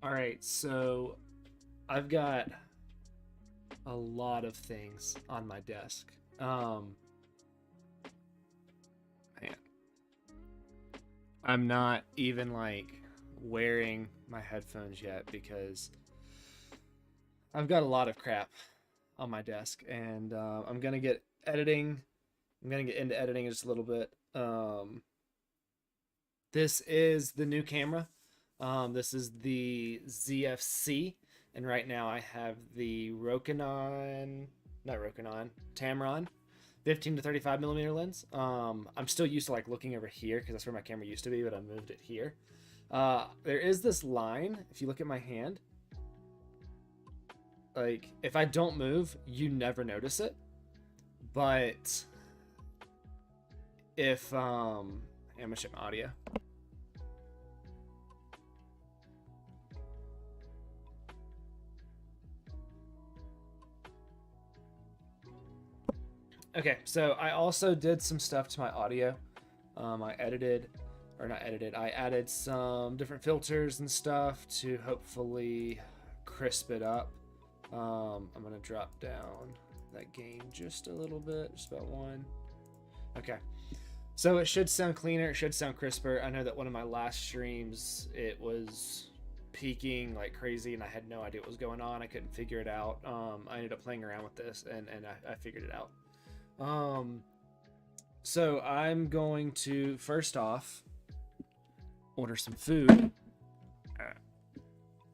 All right, so I've got a lot of things on my desk. Man, I'm not even like wearing my headphones yet because I've got a lot of crap on my desk, and I'm gonna get editing. I'm gonna get into editing in just a little bit. This is the new camera. This is the ZFC, and right now I have the Tamron 15 to 35 millimeter lens. I'm still used to like looking over here because that's where my camera used to be, but I moved it here. There is this line, if you look at my hand, like if I don't move, you never notice it. But if I'm gonna shut my audio. Okay, so I also did some stuff to my audio. I edited, or not edited, I added some different filters and stuff to hopefully crisp it up. I'm gonna drop down that gain just a little bit, just about one. Okay, so it should sound cleaner, it should sound crisper. I know that one of my last streams, it was peaking like crazy and I had no idea what was going on. I couldn't figure it out. I ended up playing around with this and I figured it out. So I'm going to first off order some food,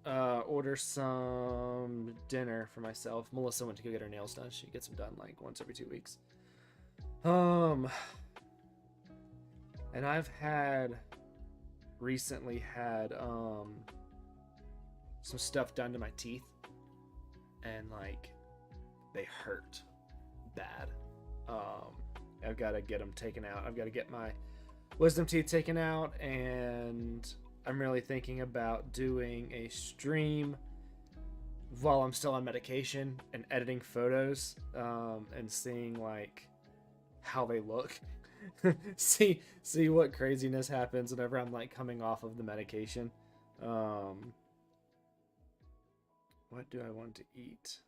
order some dinner for myself. Melissa went to go get her nails done. She gets them done like once every 2 weeks. And I've recently had some stuff done to my teeth, and like they hurt bad. I've got to get them taken out. I've got to get my wisdom teeth taken out, and I'm really thinking about doing a stream while I'm still on medication and editing photos, and seeing like how they look. see what craziness happens whenever I'm like coming off of the medication. What do I want to eat?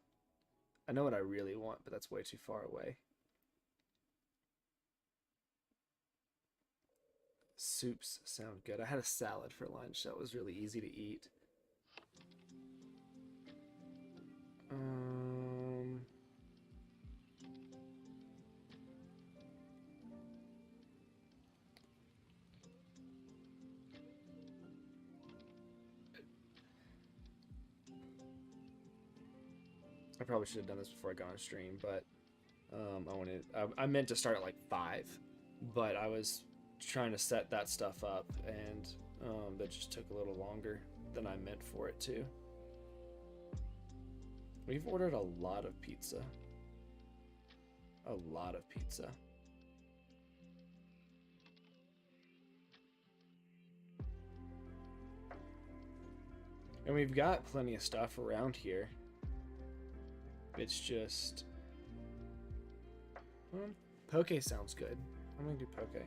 I know what I really want, but that's way too far away. Soups sound good. I had a salad for lunch that was really easy to eat. I probably should have done this before I got on stream, but I meant to start at like 5, but I was trying to set that stuff up, and that just took a little longer than I meant for it to. We've ordered a lot of pizza. A lot of pizza. And we've got plenty of stuff around here. It's just... poke sounds good. I'm gonna do poke.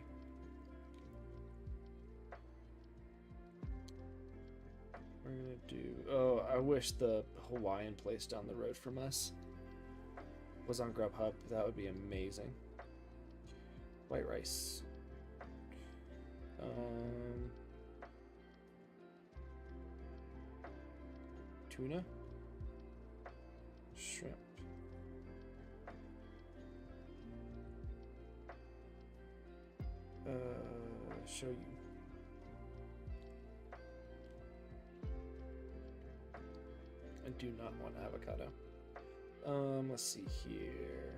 We're gonna do... Oh, I wish the Hawaiian place down the road from us was on Grubhub. That would be amazing. White rice. Tuna. Shrimp. Show you. I do not want avocado. Let's see here.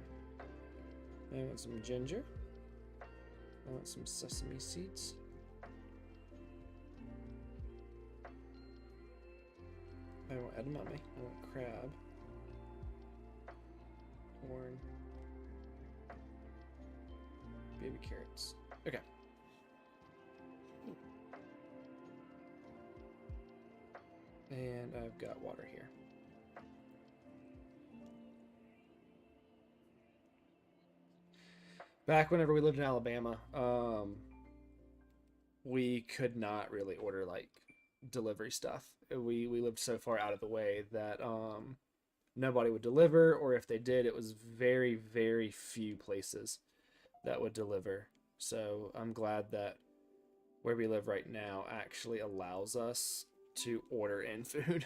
I want some ginger. I want some sesame seeds. I want edamame. I want crab. Corn. Baby carrots. Okay. And I've got water here. Back whenever we lived in Alabama, we could not really order like delivery stuff. We lived so far out of the way that nobody would deliver, or if they did, it was very, very few places that would deliver. So I'm glad that where we live right now actually allows us to order in food.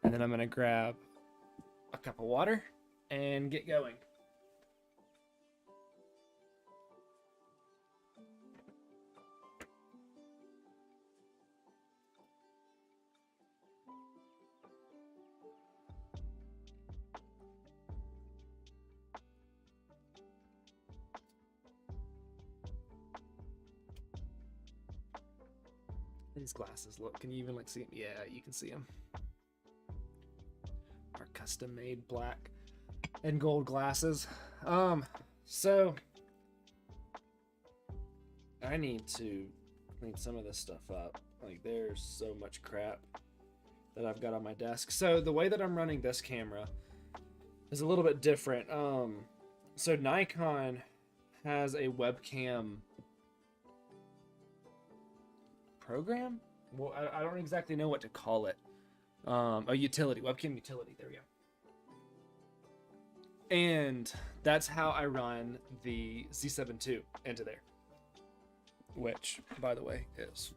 And then I'm gonna grab a cup of water and get going. These glasses, look, can you even like see them? Yeah, you can see them. Our custom made black and gold glasses. So I need to clean some of this stuff up. Like, there's so much crap that I've got on my desk. So the way that I'm running this camera is a little bit different. So Nikon has a webcam program. Well, I don't exactly know what to call it. A utility, webcam utility. There we go. And that's how I run the Z7 II into there, which, by the way, is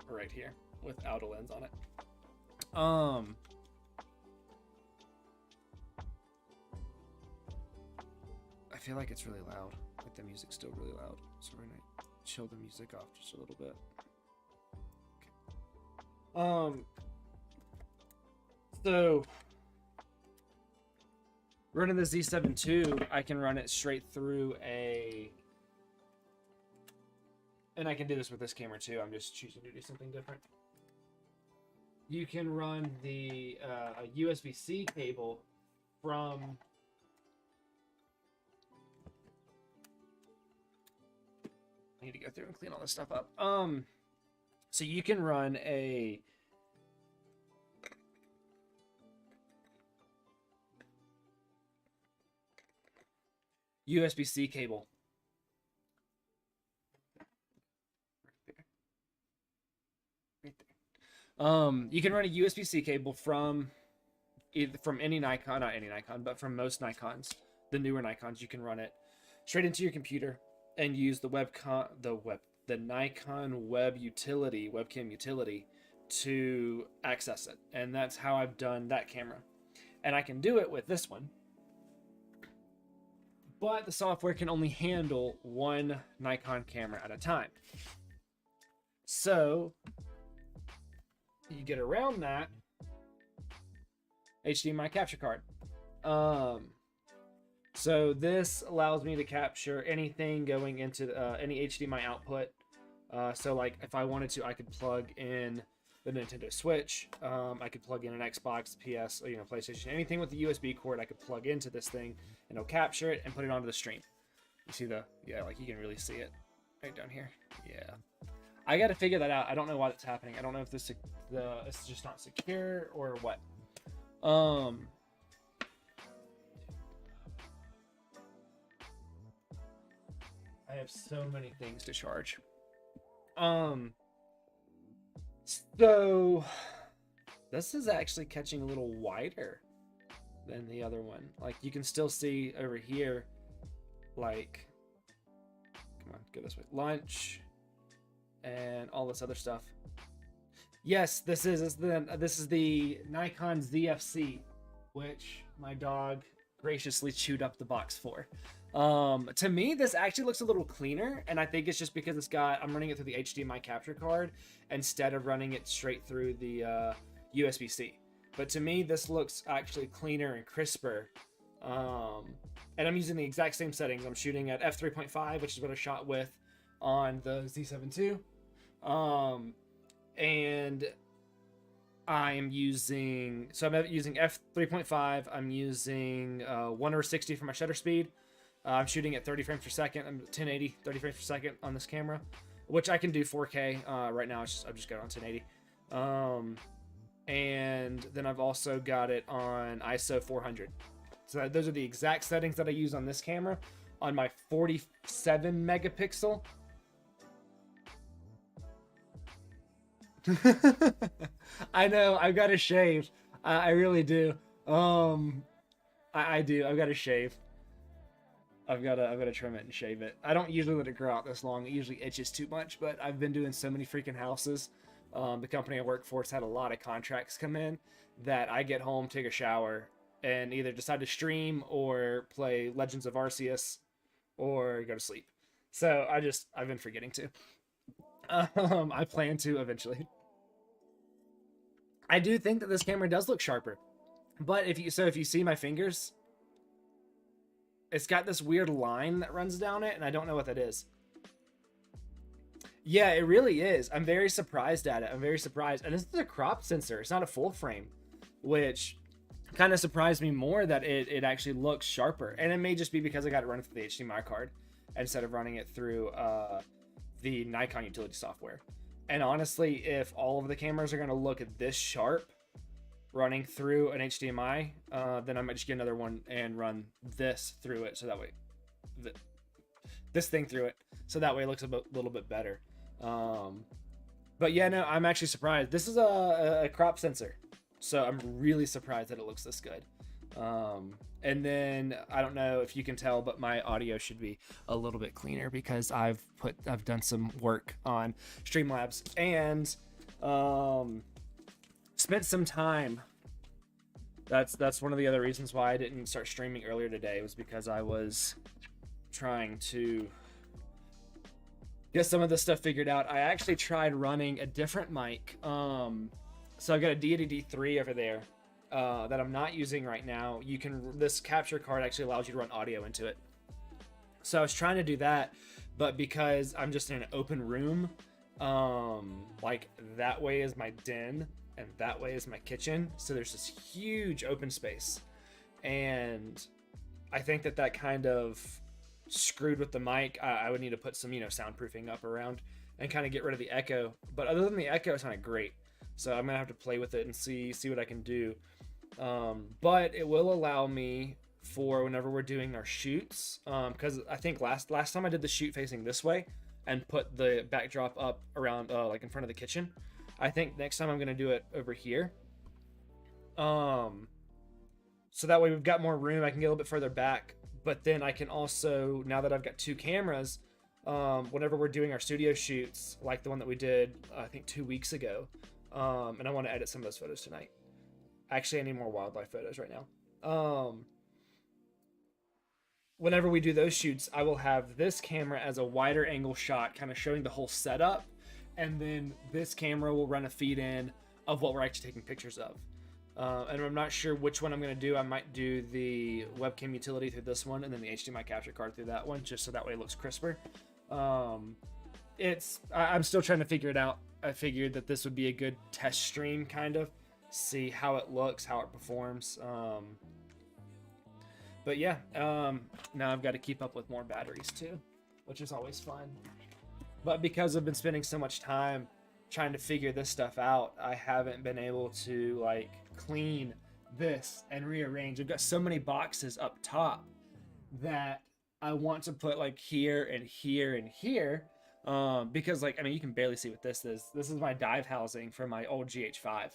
right here without a lens on it. I feel like it's really loud. Like the music's still really loud, so we're gonna chill the music off just a little bit. So running the Z7 II, I can run it straight through and I can do this with this camera too. I'm just choosing to do something different. You can run the USB-C cable from I need to go through and clean all this stuff up. So you can run a USB-C cable right there. You can run a USB-C cable from any Nikon, not any Nikon, but from most Nikons, the newer Nikons. You can run it straight into your computer and use the Nikon webcam utility to access it. And that's how I've done that camera. And I can do it with this one. But the software can only handle one Nikon camera at a time. So you get around that HDMI capture card. So this allows me to capture anything going into any HDMI output. So like if I wanted to, I could plug in the Nintendo Switch. I could plug in an Xbox, PS, PlayStation, anything with the USB cord. I could plug into this thing, and it'll capture it and put it onto the stream. You see like you can really see it right down here. Yeah, I got to figure that out. I don't know why that's happening. I don't know if it's just not secure or what. I have so many things to charge. So this is actually catching a little wider than the other one. Like you can still see over here, like, come on, go this way, lunch and all this other stuff. Yes, this is the Nikon ZFC, which my dog graciously chewed up the box for. To me, this actually looks a little cleaner, and I think it's just because I'm running it through the HDMI capture card instead of running it straight through the USB-C. But to me, this looks actually cleaner and crisper. And I'm using the exact same settings. I'm shooting at f3.5, which is what I shot with on the Z7 II. And I'm using f3.5. I'm using 1/60 for my shutter speed. I'm shooting at 30 frames per second. I'm 1080, 30 frames per second on this camera, which I can do 4K. Right now, I've just got it on 1080. And then I've also got it on ISO 400. So those are the exact settings that I use on this camera. On my 47 megapixel I know. I've got to shave. I really do. I do. I've got to shave. I've got to trim it and shave it. I don't usually let it grow out this long. It usually itches too much, but I've been doing so many freaking houses. The company I work for has had a lot of contracts come in that I get home, take a shower, and either decide to stream or play Legends of Arceus or go to sleep. So I've been forgetting to. I plan to eventually. I do think that this camera does look sharper, but if you see my fingers, it's got this weird line that runs down it, and I don't know what that is. Yeah, it really is. I'm very surprised at it. I'm very surprised. And this is a crop sensor. It's not a full frame, which kind of surprised me more that it actually looks sharper. And it may just be because I got it running through the HDMI card instead of running it through the Nikon utility software. And honestly, if all of the cameras are going to look at this sharp running through an HDMI, then I might just get another one and run this through it. So that way, this thing through it. So that way it looks a little bit better. But yeah, no, I'm actually surprised. This is a crop sensor. So I'm really surprised that it looks this good. And then I don't know if you can tell, but my audio should be a little bit cleaner because I've done some work on Streamlabs and spent some time. That's one of the other reasons why I didn't start streaming earlier today, was because I was trying to get some of this stuff figured out. I actually tried running a different mic. So I've got a Deity D3 over there that I'm not using right now. This capture card actually allows you to run audio into it. So I was trying to do that, but because I'm just in an open room, like that way is my den and that way is my kitchen. So there's this huge open space. And I think that kind of screwed with the mic. I would need to put some, soundproofing up around and kind of get rid of the echo. But other than the echo, it's kind of great. So I'm gonna have to play with it and see what I can do. But it will allow me for whenever we're doing our shoots, because I think last time I did the shoot facing this way and put the backdrop up around like in front of the kitchen. I think next time I'm gonna do it over here. So that way we've got more room. I can get a little bit further back, but then I can also, now that I've got two cameras, whenever we're doing our studio shoots, like the one that we did, I think 2 weeks ago. And I want to edit some of those photos tonight. Actually, I need more wildlife photos right now. Whenever we do those shoots, I will have this camera as a wider angle shot, kind of showing the whole setup. And then this camera will run a feed in of what we're actually taking pictures of. And I'm not sure which one I'm going to do. I might do the webcam utility through this one and then the HDMI capture card through that one, just so that way it looks crisper. I'm still trying to figure it out. I figured that this would be a good test stream, kind of see how it looks, how it performs. But yeah, now I've got to keep up with more batteries too, which is always fun. But because I've been spending so much time trying to figure this stuff out, I haven't been able to like clean this and rearrange. I've got so many boxes up top that I want to put like here and here and here. Because like, I mean, you can barely see what this is. This is my dive housing for my old GH5.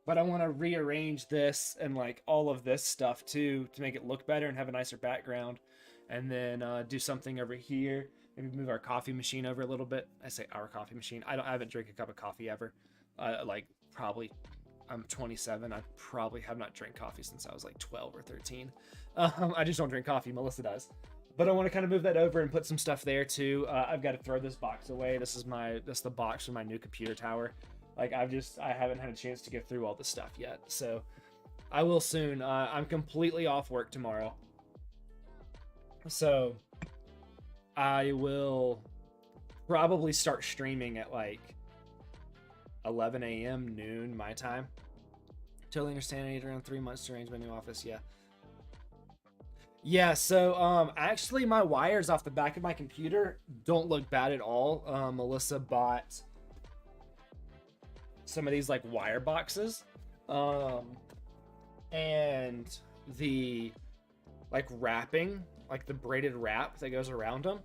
But I want to rearrange this and like all of this stuff too, to make it look better and have a nicer background. And then do something over here. Maybe move our coffee machine over a little bit. I say our coffee machine. I haven't drank a cup of coffee ever. I'm 27. I probably have not drank coffee since I was like 12 or 13. I just don't drink coffee. Melissa does. But I want to kind of move that over and put some stuff there too. I've got to throw this box away. That's the box for my new computer tower. Like I haven't had a chance to get through all this stuff yet. So I will soon. I'm completely off work tomorrow. So I will probably start streaming at like 11 a.m. noon my time. Totally understand. I need around 3 months to arrange my new office. Yeah, so actually my wires off the back of my computer don't look bad at all. Melissa bought some of these like wire boxes. And the like wrapping, like the braided wrap that goes around them.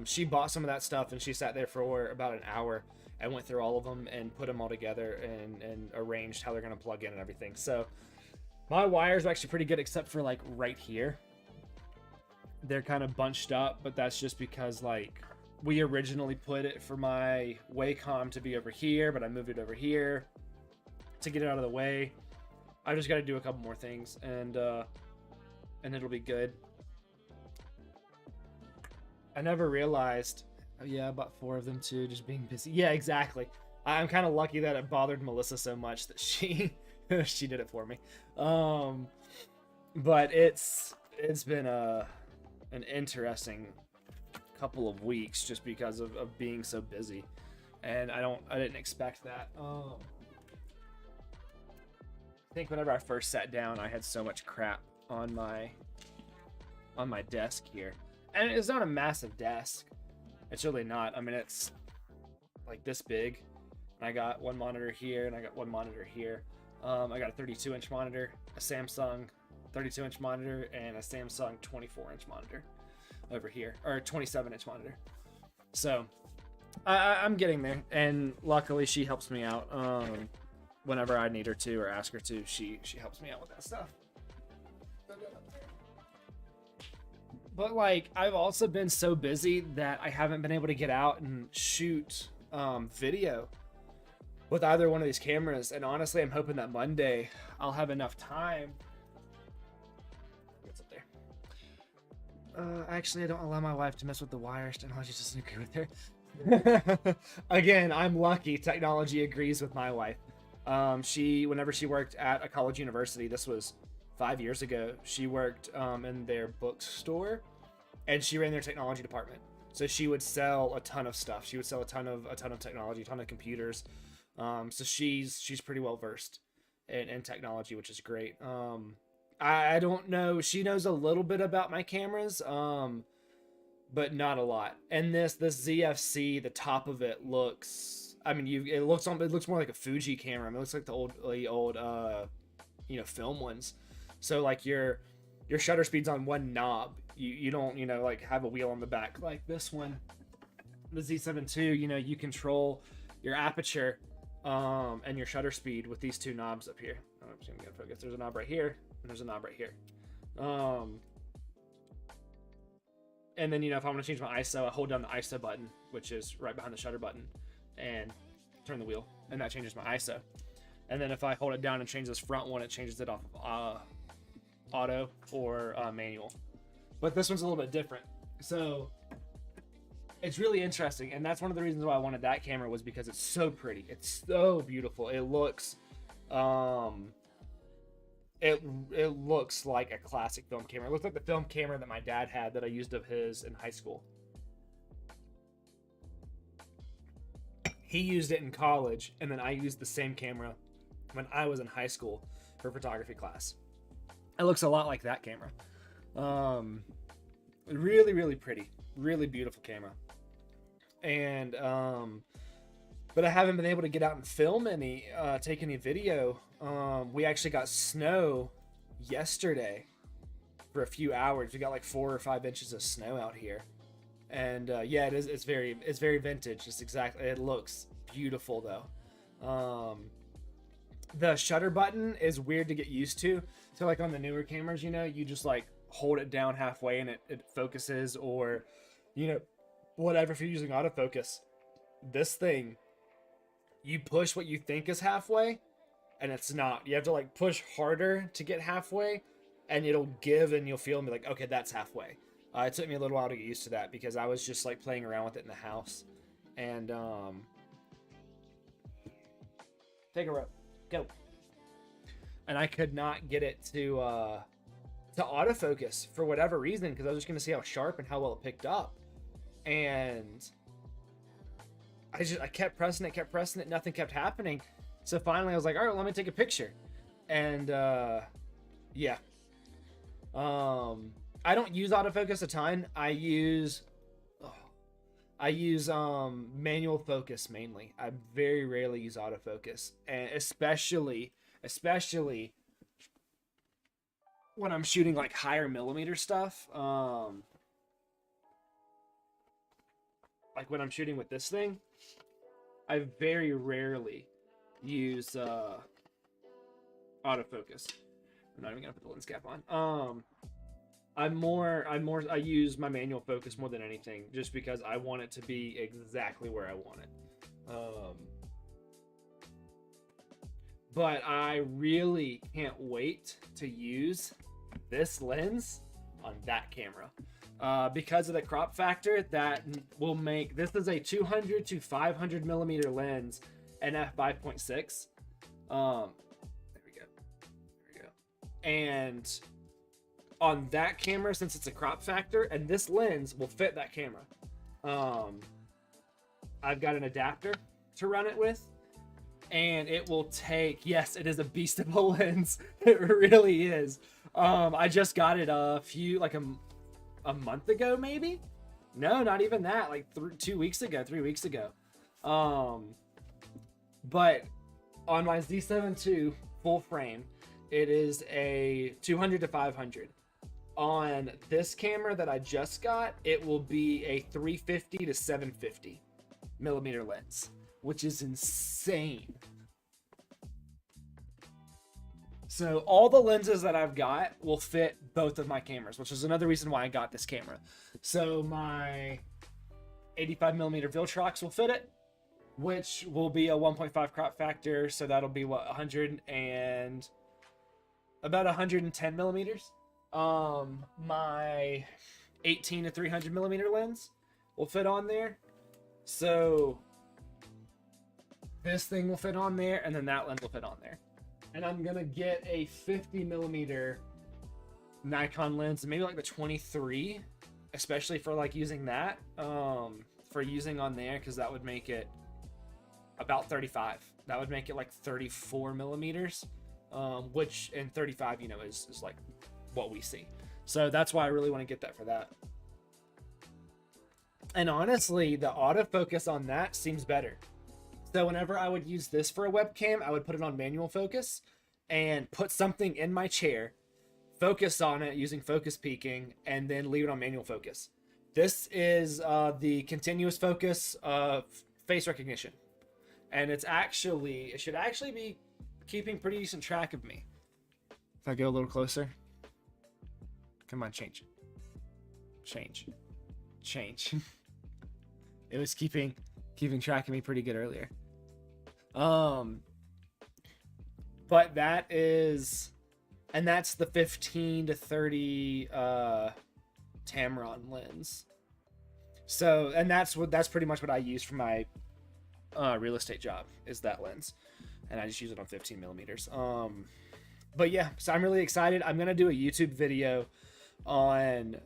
She bought some of that stuff and she sat there for about an hour I went through all of them and put them all together and arranged how they're going to plug in and everything. So my wires are actually pretty good, except for like right here. They're kind of bunched up, but that's just because like we originally put it for my Wacom to be over here, but I moved it over here to get it out of the way. I just got to do a couple more things, and it'll be good. I never realized. Oh yeah, I bought 4 of them too, just being busy. Yeah, exactly. I'm kind of lucky that it bothered Melissa so much that she she did it for me. But it's been an interesting couple of weeks just because of being so busy, and I didn't expect that. I think whenever I first sat down, I had so much crap on my desk here, and it's not a massive desk. It's really not. I mean, it's like this big, and I got one monitor here, and I got one monitor here. I got a 32-inch monitor, a Samsung 32-inch monitor, and a Samsung 24-inch monitor over here, or a 27-inch monitor. So I'm getting there, and luckily she helps me out. Whenever I need her to or ask her to, she helps me out with that stuff. But like, I've also been so busy that I haven't been able to get out and shoot video with either one of these cameras. And honestly, I'm hoping that Monday I'll have enough time. What's up there? Actually, I don't allow my wife to mess with the wires. Technology doesn't agree with her. Again, I'm lucky. Technology agrees with my wife. Whenever she worked at a college university, this was 5 years ago, she worked in their bookstore, and she ran their technology department. So she would sell a ton of stuff. She would sell a ton of technology, a ton of computers. So she's pretty well versed in technology, which is great. I don't know. She knows a little bit about my cameras, but not a lot. And this ZFC, the top of it looks. I mean, it looks more like a Fuji camera. I mean, it looks like the old film ones. So like your shutter speed's on one knob. You don't like have a wheel on the back like this one. The Z7 II, you control your aperture and your shutter speed with these 2 knobs up here. I'm just gonna get focus. There's a knob right here, and there's a knob right here. And then if I want to change my ISO, I hold down the ISO button, which is right behind the shutter button, and turn the wheel, and that changes my ISO. And then if I hold it down and change this front one, it changes it off of auto or manual. But this one's a little bit different. So it's really interesting, and that's one of the reasons why I wanted that camera, was because it's so pretty. It's so beautiful. It looks it looks like a classic film camera. It looks like the film camera that my dad had that I used of his in high school. He used it in college, and then I used the same camera when I was in high school for photography class. It looks a lot like that camera. Really, really pretty, really beautiful camera. And but I haven't been able to get out and film take any video. We actually got snow yesterday for a few hours. We got like 4 or 5 inches of snow out here. And yeah, it's very vintage. It looks beautiful though. The shutter button is weird to get used to. So like on the newer cameras, you just like hold it down halfway and it focuses, or whatever, if you're using autofocus. This thing, you push what you think is halfway, and it's not. You have to like push harder to get halfway, and it'll give, and you'll feel and be like, okay, that's halfway. It took me a little while to get used to that because I was just like playing around with it in the house. And take a rope, go. And I could not get it to autofocus for whatever reason, because I was just going to see how sharp and how well it picked up. And I kept pressing it, nothing kept happening. So finally I was like, all right, let me take a picture. And yeah. I don't use autofocus a ton. I use manual focus mainly. I very rarely use autofocus, and especially when I'm shooting like higher millimeter stuff. Like when I'm shooting with this thing, I very rarely use autofocus. I'm not even gonna put the lens cap on. I use my manual focus more than anything, just because I want it to be exactly where I want it. But I really can't wait to use this lens on that camera. Because of the crop factor that will make, this is a 200 to 500 millimeter lens and f5.6. There we go. And on that camera, since it's a crop factor, and this lens will fit that camera. I've got an adapter to run it with, and it will take, yes, it is a beast of a lens. It really is. I just got it like a month ago, maybe. No, not even that, like 3 weeks ago. But on my Z7 II full frame, it is a 200 to 500. On this camera that I just got, it will be a 350 to 750 millimeter lens, which is insane. So all the lenses that I've got will fit both of my cameras, which is another reason why I got this camera. So my 85 millimeter Viltrox will fit it, which will be a 1.5 crop factor. So that'll be what, about 110 millimeters. My 18 to 300 millimeter lens will fit on there. So this thing will fit on there, and then that lens will fit on there. And I'm gonna get a 50 millimeter Nikon lens, maybe like the 23, especially for like using that, for using on there, because that would make it about 35. That would make it like 34 millimeters, which in 35, you know, is like what we see. So that's why I really want to get that for that. And honestly, the autofocus on that seems better. So whenever I would use this for a webcam, I would put it on manual focus and put something in my chair, focus on it using focus peaking, and then leave it on manual focus. This is the continuous focus of face recognition. And it should actually be keeping pretty decent track of me. If I go a little closer. Come on, change. It was keeping track of me pretty good earlier. But that's the 15 to 30 Tamron lens. So, and that's pretty much what I use for my real estate job, is that lens, and I just use it on 15 millimeters. But yeah, so I'm really excited. I'm gonna do a YouTube video on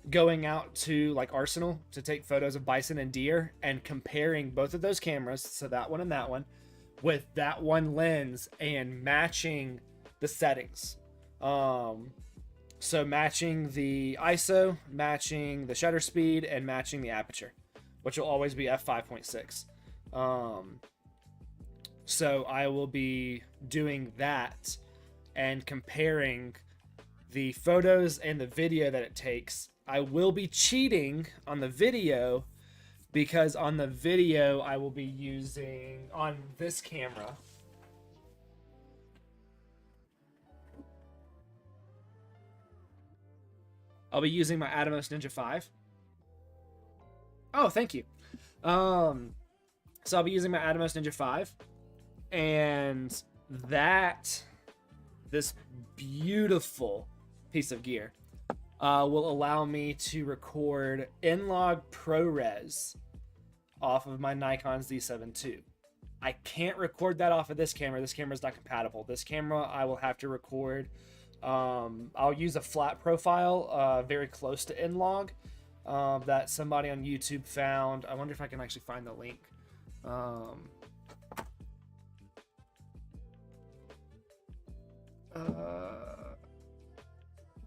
going out to like Arsenal to take photos of bison and deer and comparing both of those cameras, so that one and that one, with that one lens, and matching the settings. So matching the ISO, matching the shutter speed, and matching the aperture, which will always be f5.6. So I will be doing that and comparing the photos and the video that it takes. I will be cheating on the video, because on the video I will be using, on this camera, I'll be using my Atomos Ninja 5. Oh, thank you. So I'll be using my Atomos Ninja 5, and this beautiful piece of gear will allow me to record in-log ProRes off of my Nikon Z7 II. I can't record that off of this camera. This camera is not compatible. This camera I will have to record. I'll use a flat profile very close to in-log that somebody on YouTube found. I wonder if I can actually find the link.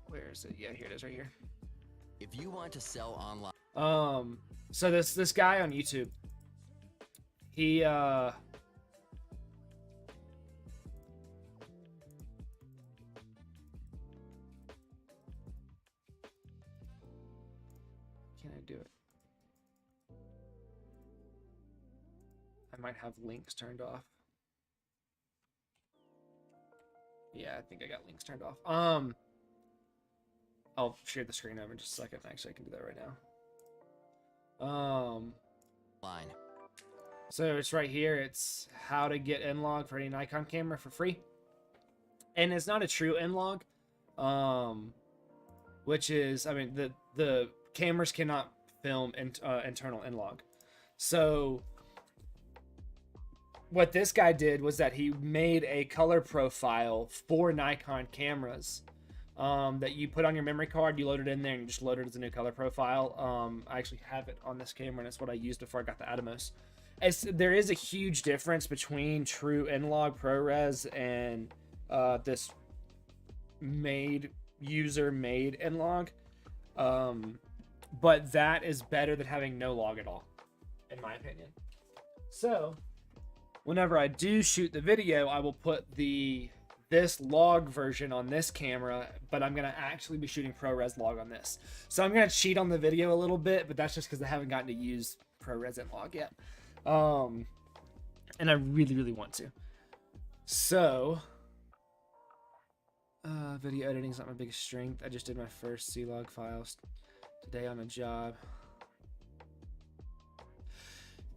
Where is it? Yeah, here it is, right here. If you want to sell online, so this guy on YouTube, he can I do it? I might have links turned off. Yeah, I think I got links turned off. I'll share the screen over in just a second. Actually, I can do that right now. Line. So it's right here. It's how to get N-Log for any Nikon camera for free. And it's not a true N-Log, which is, I mean, the cameras cannot film internal N-Log. So what this guy did was that he made a color profile for Nikon cameras that you put on your memory card. You load it in there and you just load it as a new color profile. I actually have it on this camera, and it's what I used before I got the Atomos. There is a huge difference between true N-Log ProRes and this user-made N-Log. But that is better than having no log at all, in my opinion. So whenever I do shoot the video, I will put this log version on this camera, but I'm gonna actually be shooting ProRes log on this. So I'm gonna cheat on the video a little bit, but that's just because I haven't gotten to use ProRes and log yet. And I really, really want to. So, video editing is not my biggest strength. I just did my first C-Log files today on a job.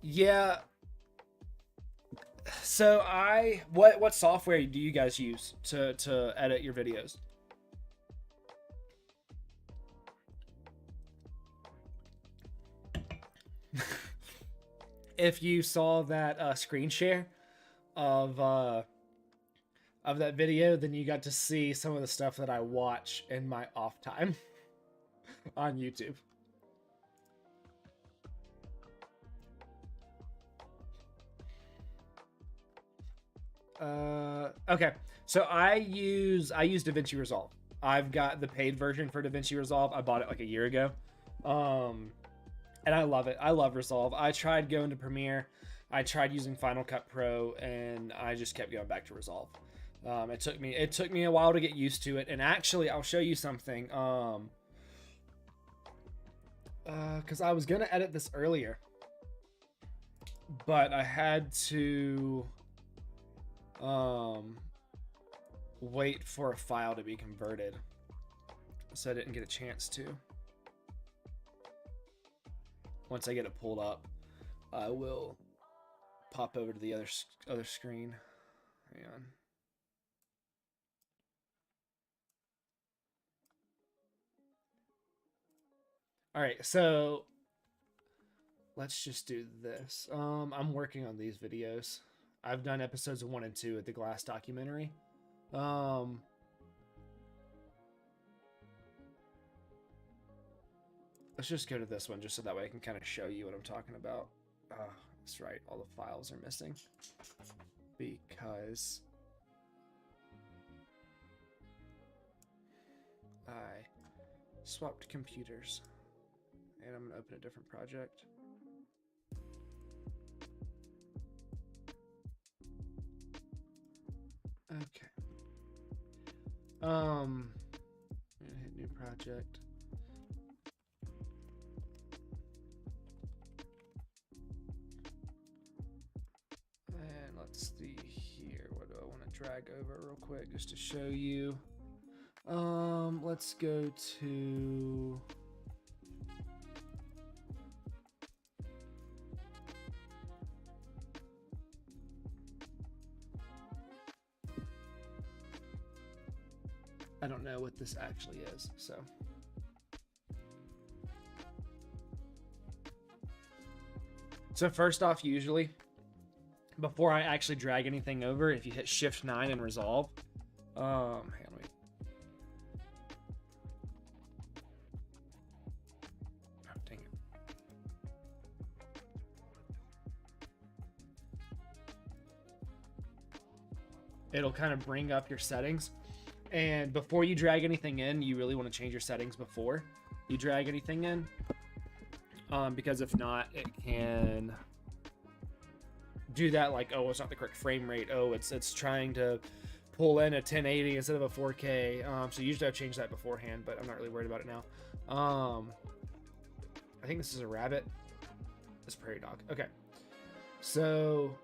Yeah. So what software do you guys use to edit your videos? If you saw that screen share of that video, then you got to see some of the stuff that I watch in my off time on YouTube. Okay, so I use DaVinci Resolve. I've got the paid version for DaVinci Resolve. I bought it like a year ago. And I love it. I love Resolve. I tried going to Premiere. I tried using Final Cut Pro, and I just kept going back to Resolve. It took me a while to get used to it. And actually, I'll show you something. Because I was gonna edit this earlier, but I had to wait for a file to be converted, so I didn't get a chance to. Once I get it pulled up, I will pop over to the other screen. Hang on. All right, so let's just do this. I'm working on these videos. I've done episodes 1 and 2 of the Glass documentary. Let's just go to this one, just so that way I can kind of show you what I'm talking about. That's right, all the files are missing because I swapped computers, and I'm gonna open a different project. Okay. I'm gonna hit new project. And let's see here. What do I want to drag over real quick just to show you? Let's go to I don't know what this actually is, so. So first off, usually, before I actually drag anything over, if you hit Shift 9 and Resolve, hang on, wait. Oh, dang it. It'll kind of bring up your settings. And before you drag anything in, you really want to change your settings before you drag anything in. Because if not, it can do that, like, oh, it's not the correct frame rate. Oh, it's trying to pull in a 1080 instead of a 4K. So usually I've changed that beforehand, but I'm not really worried about it now. I think this is a rabbit. It's a prairie dog. Okay. So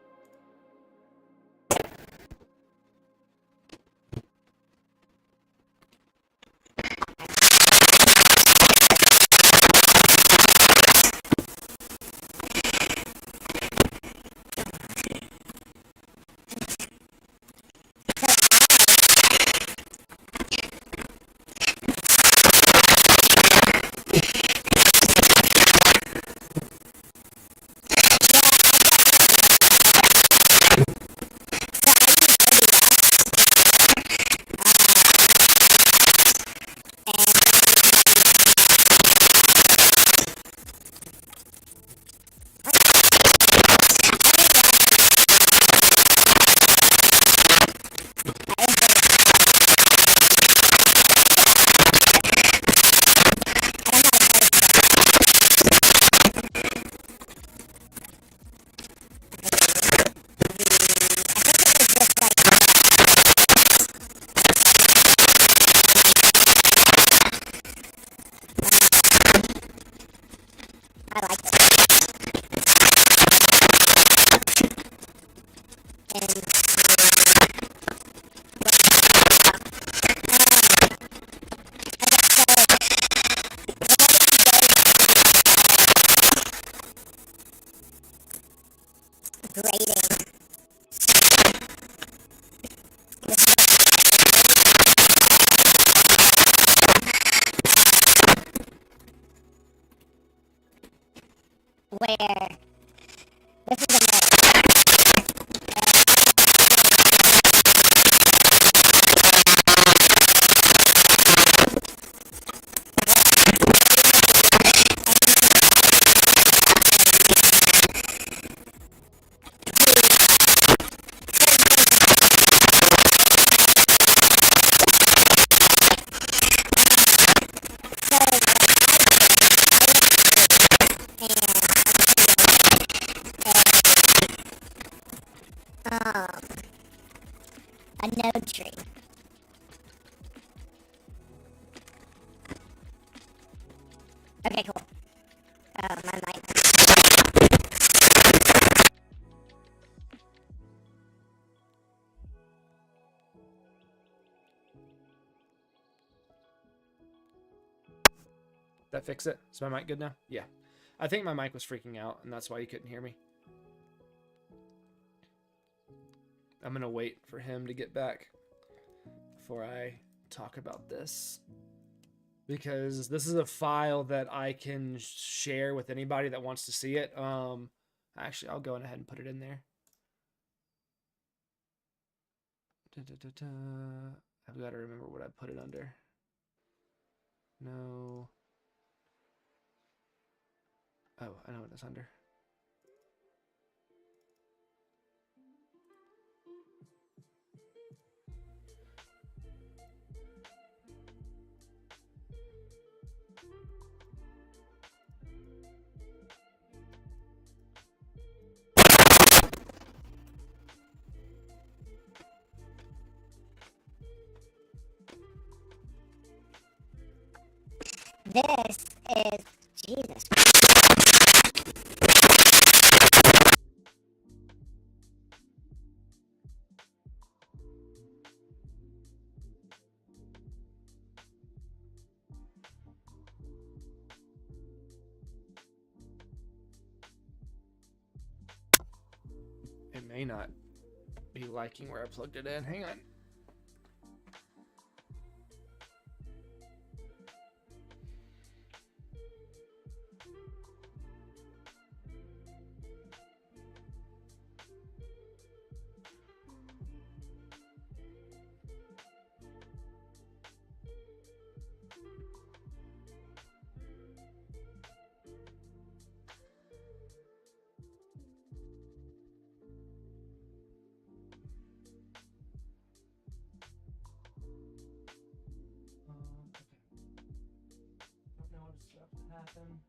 where this is a node tree. Okay, cool. My mic. that fix it? Is my mic good now? Yeah. I think my mic was freaking out, and that's why you couldn't hear me. I'm gonna wait for him to get back before I talk about this, because this is a file that I can share with anybody that wants to see it. Actually, I'll go ahead and put it in there. I've got to remember what I put it under. No. Oh, I know what it's under. This is Jesus. It may not be liking where I plugged it in. Hang on. Happen.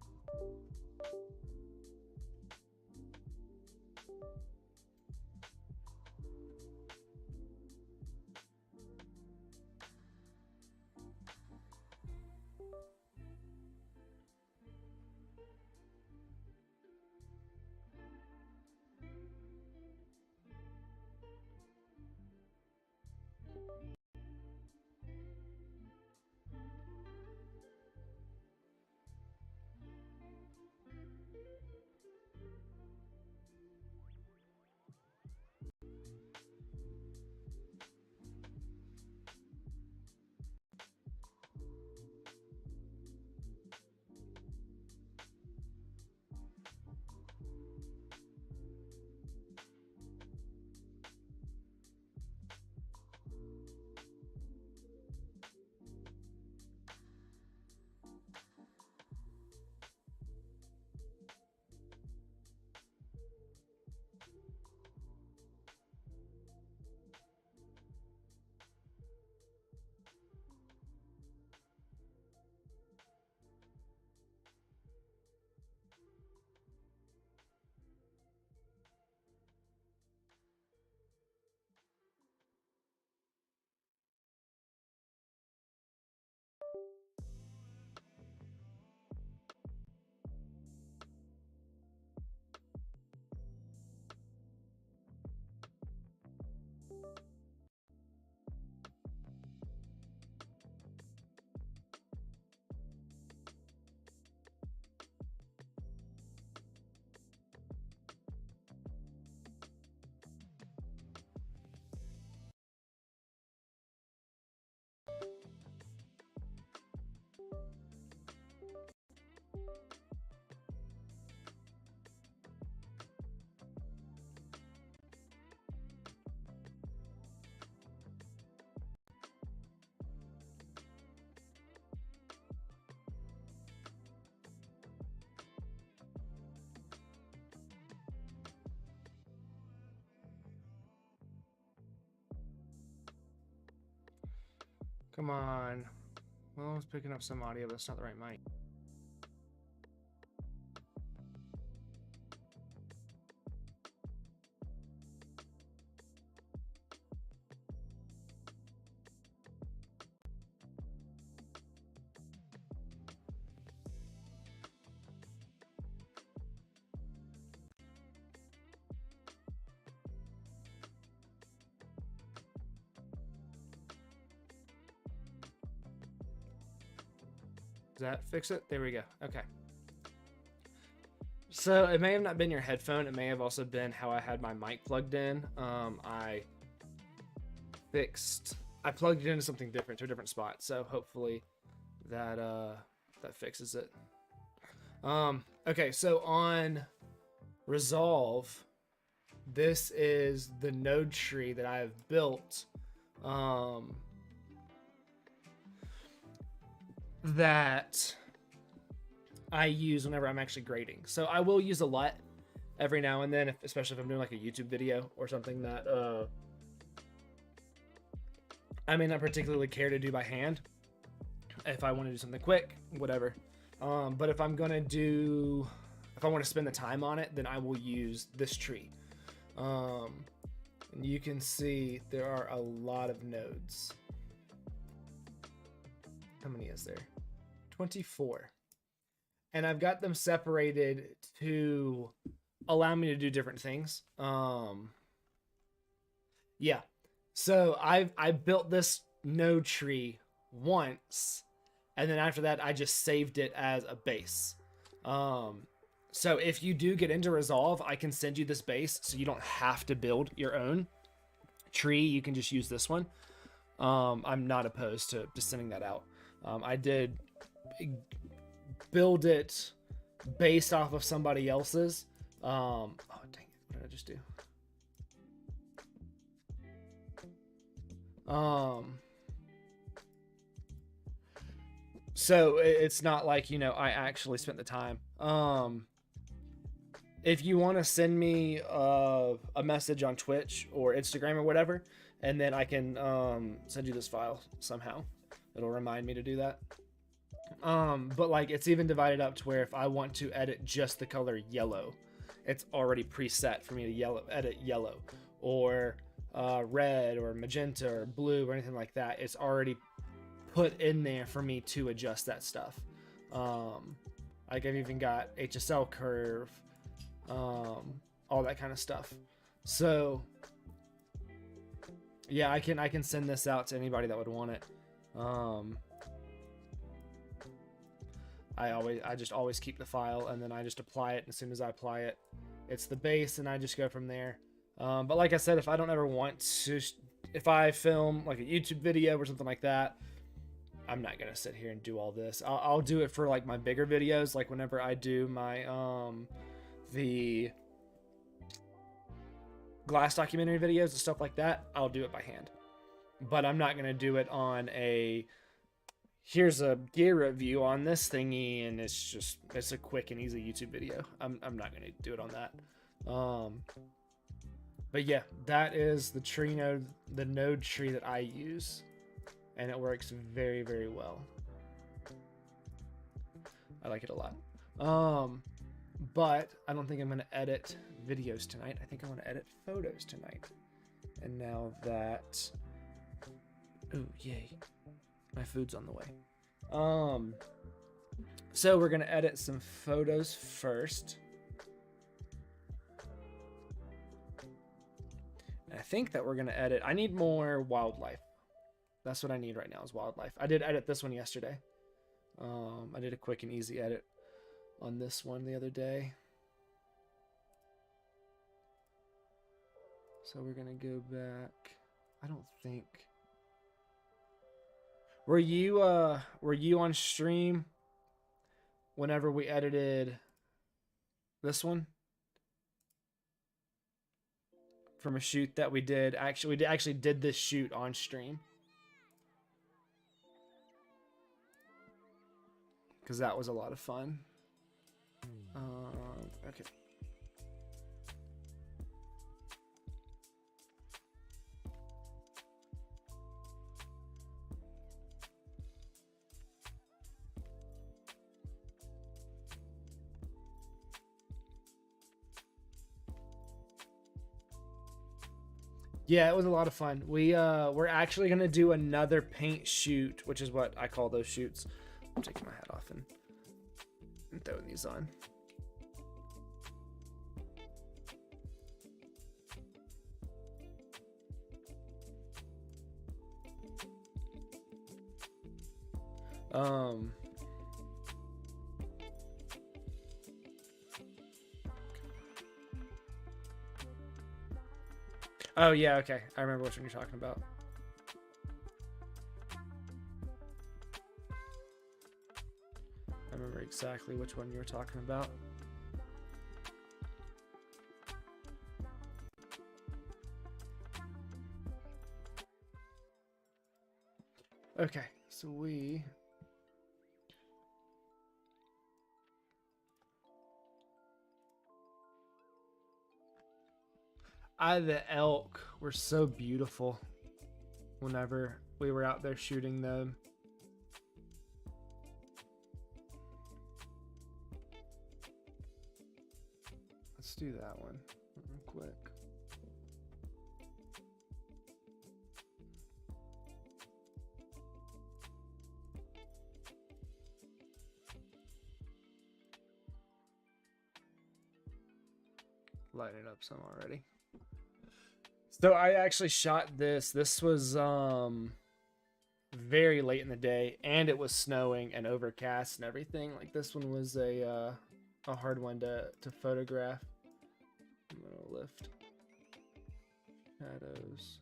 Come on. Well, I was picking up some audio, but it's not the right mic. Does that fix it? There we go. Okay. So it may have not been your headphone. It may have also been how I had my mic plugged in. I plugged it into something different, to a different spot. So hopefully that that fixes it. Okay, so on Resolve, this is the node tree that I have built. That I use whenever I'm actually grading. So I will use a LUT every now and then, especially if I'm doing like a YouTube video or something that I may not particularly care to do by hand. If I want to do something quick, whatever. But if I want to spend the time on it, then I will use this tree. And you can see there are a lot of nodes. How many is there? 24. And I've got them separated to allow me to do different things. Yeah. So I built this node tree once, and then after that I just saved it as a base. So if you do get into Resolve, I can send you this base so you don't have to build your own tree. You can just use this one. I'm not opposed to sending that out. I did build it based off of somebody else's. Oh, dang it. What did I just do? So it's not like, I actually spent the time. If you want to send me a message on Twitch or Instagram or whatever, and then I can send you this file somehow. It'll remind me to do that. But like it's even divided up to where if I want to edit just the color yellow, it's already preset for me to edit yellow or red or magenta or blue or anything like that. It's already put in there for me to adjust that stuff. Like I've even got HSL curve, all that kind of stuff. So yeah, I can send this out to anybody that would want it. I just always keep the file and then I just apply it. And as soon as I apply it, it's the base and I just go from there. But like I said, if I don't ever want to, if I film like a YouTube video or something like that, I'm not going to sit here and do all this. I'll do it for like my bigger videos. Like whenever I do my, the glass documentary videos and stuff like that, I'll do it by hand. But I'm not going to do it on here's a gear review on this thingy and it's a quick and easy YouTube video. I'm not going to do it on that. But yeah, that is the node tree that I use, and it works very, very well. I like it a lot. But I don't think I'm going to edit videos tonight. I think I want to edit photos tonight. And now that, oh yay, my food's on the way. So we're going to edit some photos first. And I think that we're going to edit, I need more wildlife. That's what I need right now is wildlife. I did edit this one yesterday. I did a quick and easy edit on this one the other day. So we're going to go back. I don't think. Were you on stream whenever we edited this one? From a shoot that we did. Actually, we actually did this shoot on stream. Because that was a lot of fun. Okay. Yeah, it was a lot of fun. We're actually gonna do another paint shoot, which is what I call those shoots. I'm taking my hat off and throwing these on. Oh yeah, okay. I remember which one you're talking about. I remember exactly which one you were talking about. Okay, so we... the elk were so beautiful whenever we were out there shooting them. Let's do that one real quick. Light it up some already. So I actually shot this. This was very late in the day, and it was snowing and overcast and everything. Like, this one was a hard one to photograph. I'm gonna lift shadows.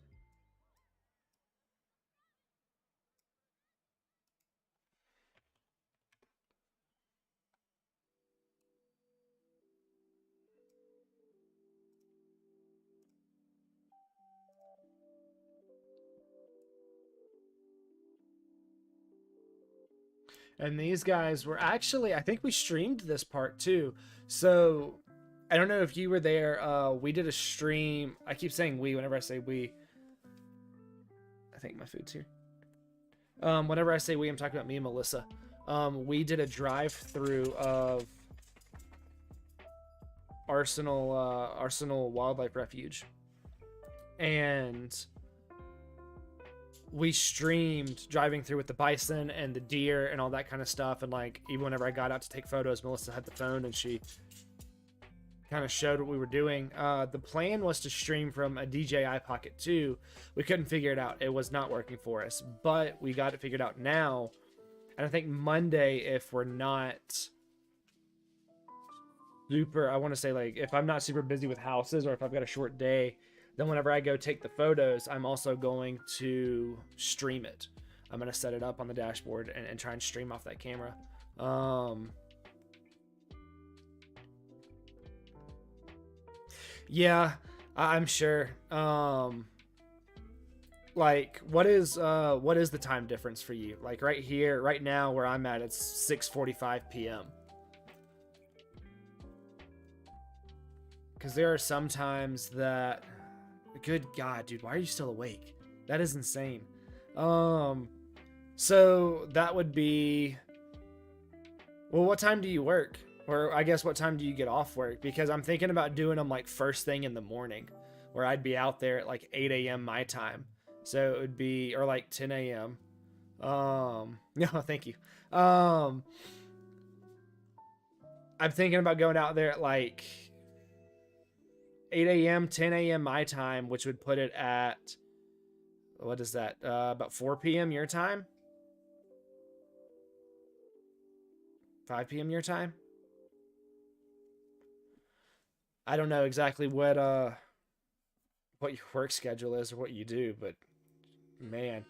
And these guys were actually, I think we streamed this part too. So I don't know if you were there. We did a stream. I keep saying we whenever I say we. I think my food's here. Whenever I say we, I'm talking about me and Melissa. We did a drive-through of Arsenal Wildlife Refuge. And we streamed driving through with the bison and the deer and all that kind of stuff. And like, even whenever I got out to take photos, Melissa had the phone and she kind of showed what we were doing. The plan was to stream from a DJI Pocket 2. We couldn't figure it out. It was not working for us, but we got it figured out now. And I think Monday, if we're not super, I want to say, like, if I'm not super busy with houses or if I've got a short day, then whenever I go take the photos, I'm also going to stream it. I'm going to set it up on the dashboard and try and stream off that camera. Yeah, I'm sure. Like, what is the time difference for you? Like, right here, right now where I'm at, it's 6:45 p.m. Because there are some times that... Good God, dude, why are you still awake? That is insane. So that would be... Well, what time do you work? Or I guess what time do you get off work? Because I'm thinking about doing them like first thing in the morning, where I'd be out there at like 8 a.m. my time. So it would be, or like 10 a.m. No, thank you. I'm thinking about going out there at like 8 a.m., 10 a.m. my time, which would put it at, what is that? About 4 p.m. your time? 5 p.m. your time? I don't know exactly what your work schedule is or what you do, but man,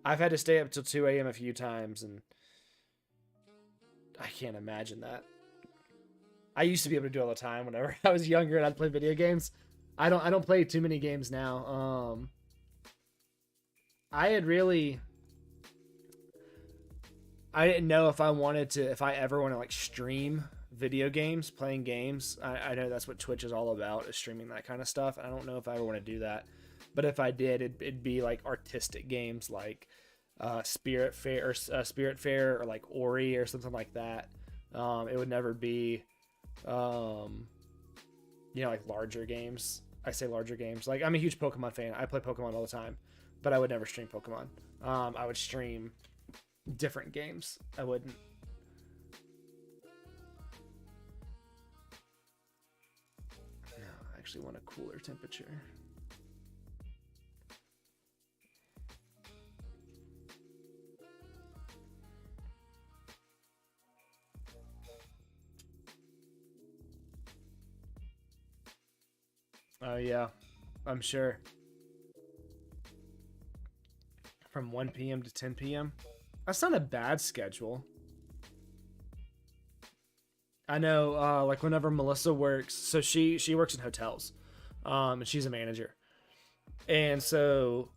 I've had to stay up till 2 a.m. a few times, and I can't imagine that. I used to be able to do it all the time whenever I was younger and I'd play video games. I don't play too many games now. I didn't know if I ever want to like stream video games, playing games. I know that's what Twitch is all about, is streaming that kind of stuff. I don't know if I ever want to do that, but if I did, it'd be like artistic games like Spirit Fair or like Ori or something like that. It would never be like larger games. I say larger games. Like, I'm a huge Pokemon fan. I play Pokemon all the time, but I would never stream Pokemon. I would stream different games. I wouldn't. No, I actually want a cooler temperature. Oh, yeah, I'm sure. From 1 p.m. to 10 p.m. That's not a bad schedule. I know, like whenever Melissa works, so she works in hotels, and she's a manager. And so,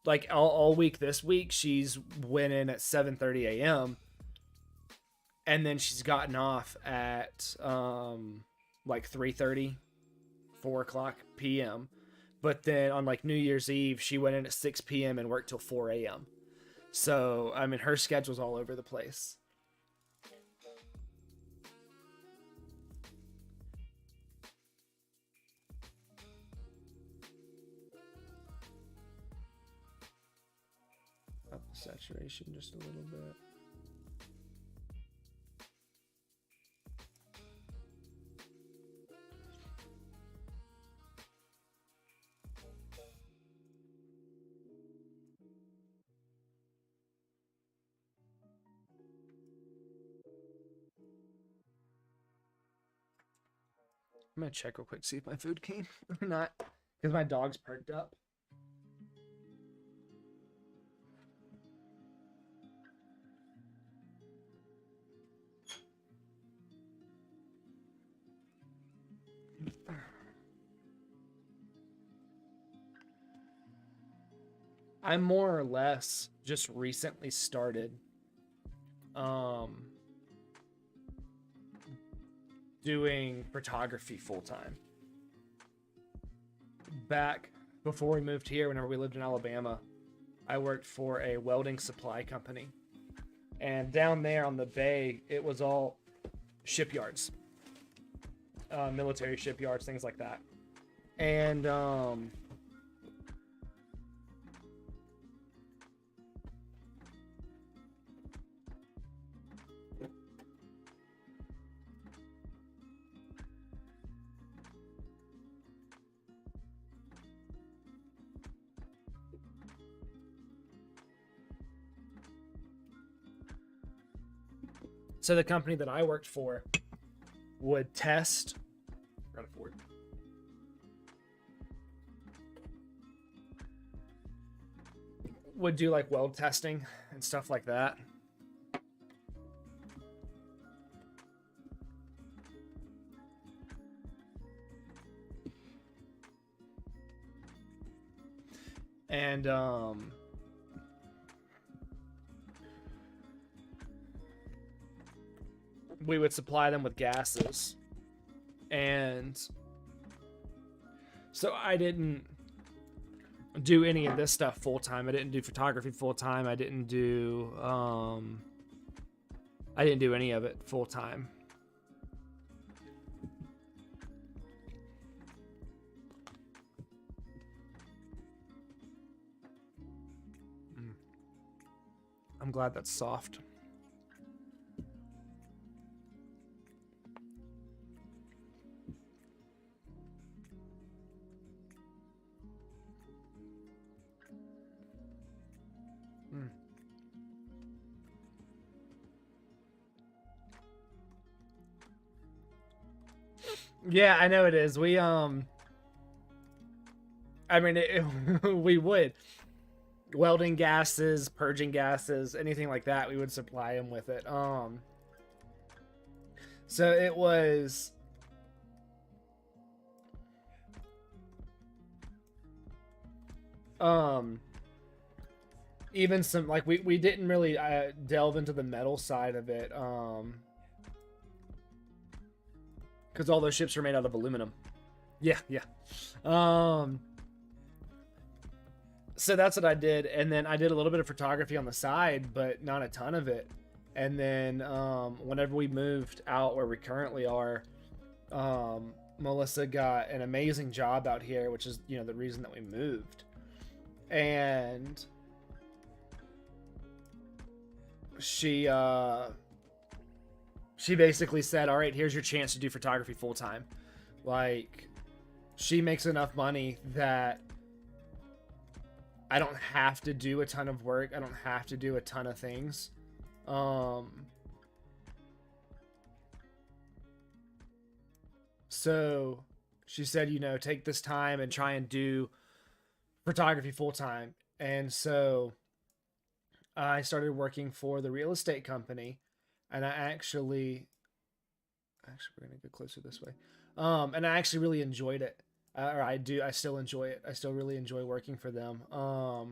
like all week this week, she's went in at 7:30 a.m. and then she's gotten off at like 3:30. 4 o'clock p.m. But then on like New Year's Eve, she went in at 6 p.m. and worked till 4 a.m. So, I mean, her schedule's all over the place. Up the saturation just a little bit. I'm gonna check real quick, see if my food came or not, because my dog's perked up. I more or less just recently started doing photography full time. Back before we moved here, whenever we lived in Alabama, I worked for a welding supply company. And down there on the bay, it was all shipyards, military shipyards, things like that. And so the company that I worked for would test, would do like weld testing and stuff like that. And we would supply them with gases. And so I didn't do any of this stuff full time. I didn't do photography full time. I didn't do any of it full time. I'm glad that's soft. Yeah, I know it is. We I mean, we would welding gases, purging gases, anything like that. We would supply them with it. So it was. Even some like we didn't really delve into the metal side of it. Because all those ships are made out of aluminum. Yeah. So that's what I did, and then I did a little bit of photography on the side, but not a ton of it. And then whenever we moved out where we currently are, Melissa got an amazing job out here, which is, you know, the reason that we moved. And she basically said, all right, here's your chance to do photography full time. Like, she makes enough money that I don't have to do a ton of work. I don't have to do a ton of things. So she said, you know, take this time and try and do photography full time. And so I started working for the real estate company, and I actually we're going to go closer this way. And I actually really enjoyed it. I still enjoy it. I still really enjoy working for them. I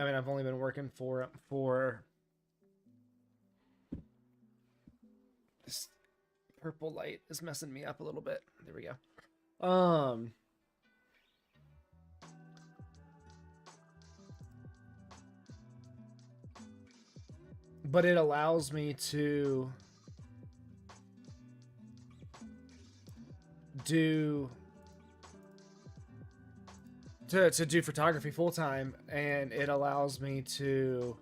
mean, I've only been working for this purple light is messing me up a little bit. There we go. But it allows me to do photography full time, and it allows me to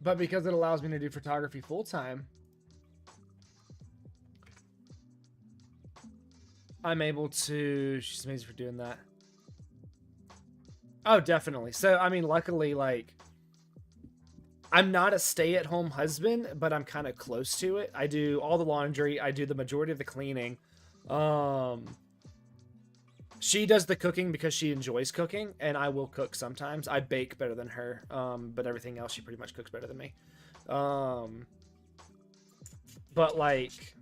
but because it allows me to do photography full time, I'm able to. She's amazing for doing that. Oh, definitely. So, I mean, luckily, like, I'm not a stay-at-home husband, but I'm kind of close to it. I do all the laundry. I do the majority of the cleaning. She does the cooking because she enjoys cooking, and I will cook sometimes. I bake better than her, but everything else, she pretty much cooks better than me. But, like,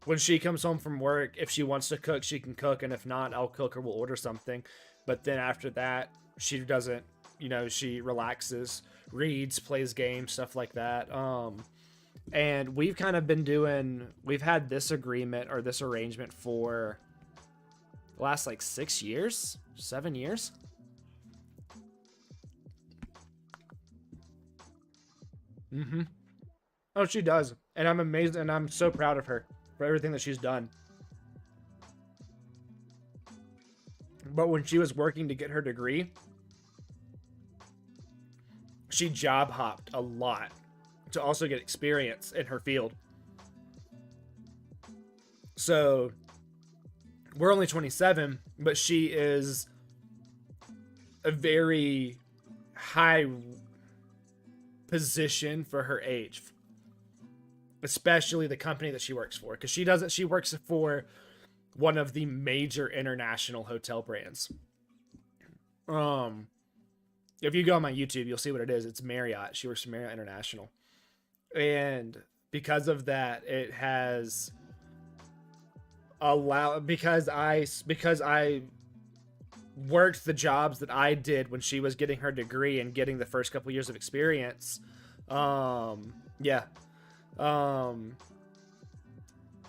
when she comes home from work, if she wants to cook, she can cook, and if not, I'll cook or we'll order something. But then after that, she doesn't, you know, she relaxes, reads, plays games, stuff like that. And we've kind of been we've had this agreement or this arrangement for the last like 7 years. Oh, she does. And I'm amazed, and I'm so proud of her for everything that she's done. But when she was working to get her degree, she job hopped a lot to also get experience in her field. So we're only 27, but she is a very high position for her age, especially the company that she works for, because she works for one of the major international hotel brands. If you go on my YouTube, you'll see what it is. It's Marriott. She works for Marriott International. And because of that, it has allowed, because I worked the jobs that I did when she was getting her degree and getting the first couple years of experience.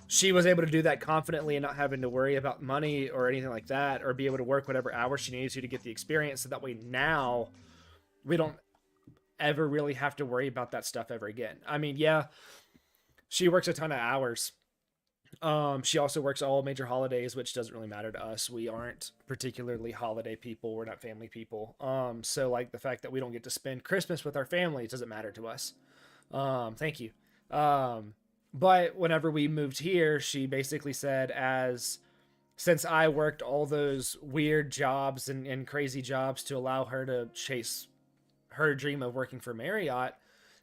She was able to do that confidently and not having to worry about money or anything like that, or be able to work whatever hours she needed to get the experience. So that way now we don't ever really have to worry about that stuff ever again. I mean, yeah, she works a ton of hours. She also works all major holidays, which doesn't really matter to us. We aren't particularly holiday people. We're not family people. So like the fact that we don't get to spend Christmas with our family doesn't matter to us. Thank you. But whenever we moved here, she basically said, since I worked all those weird jobs and crazy jobs to allow her to chase her dream of working for Marriott,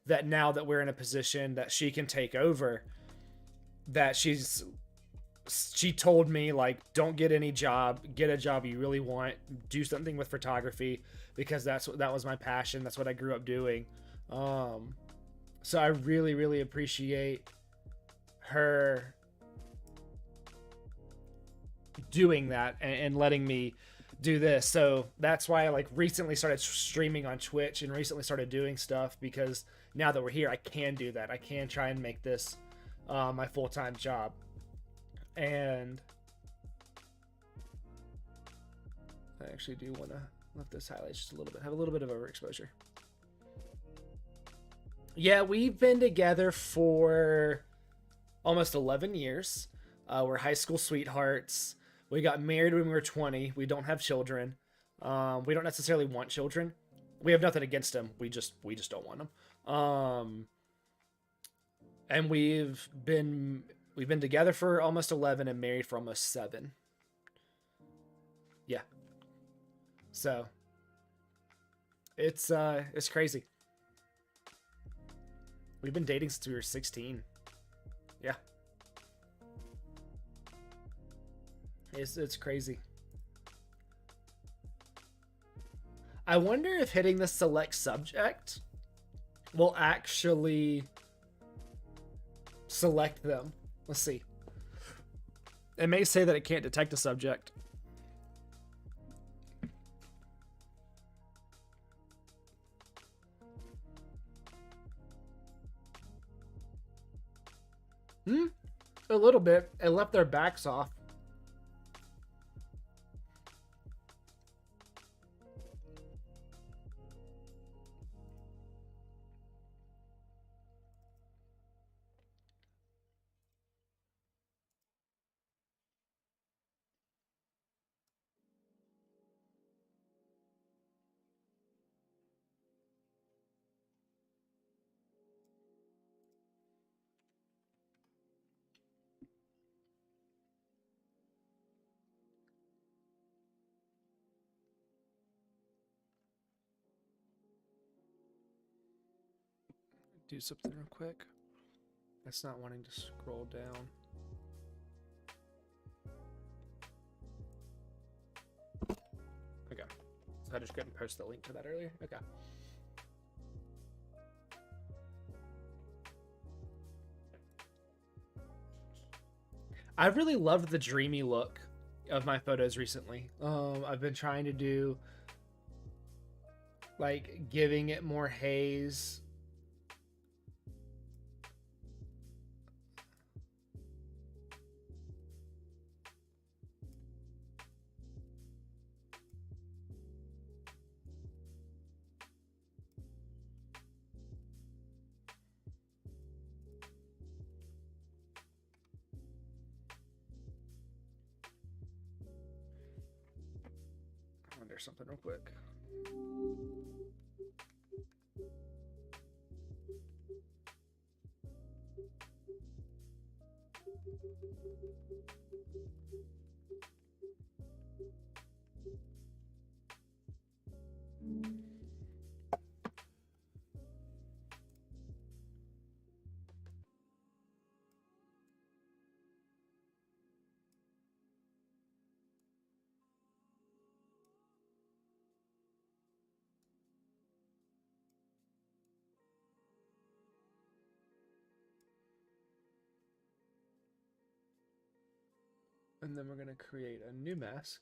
that now that we're in a position that she can take over, that she told me, like, don't get any job, get a job you really want, do something with photography, because that was my passion. That's what I grew up doing. So I really, really appreciate her doing that and letting me do this. So that's why I like recently started streaming on Twitch and recently started doing stuff, because now that we're here, I can do that. I can try and make this my full-time job. And I actually do want to lift this highlight just a little bit. Have a little bit of overexposure. Yeah, we've been together for almost 11 years. We're high school sweethearts. We got married when we were 20. We don't have children. We don't necessarily want children. We have nothing against them. We just don't want them. And we've been together for almost 11 and married for almost 7. Yeah. So it's crazy. We've been dating since we were 16. Yeah. It's crazy. I wonder if hitting the select subject will actually select them. Let's see. It may say that it can't detect a subject. A little bit. It left their backs off. Do something real quick. It's not wanting to scroll down. Okay. So I just couldn't post the link to that earlier. Okay. I really loved the dreamy look of my photos recently. I've been trying to do like giving it more haze. I wonder something real quick. And then we're going to create a new mask.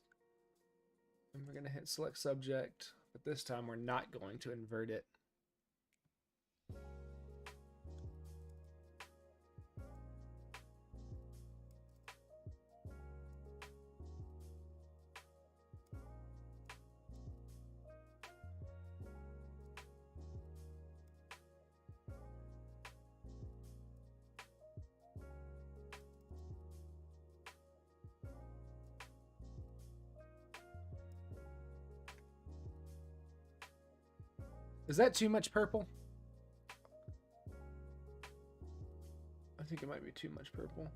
And we're going to hit select subject, but this time we're not going to invert it. Is that too much purple? I think it might be too much purple.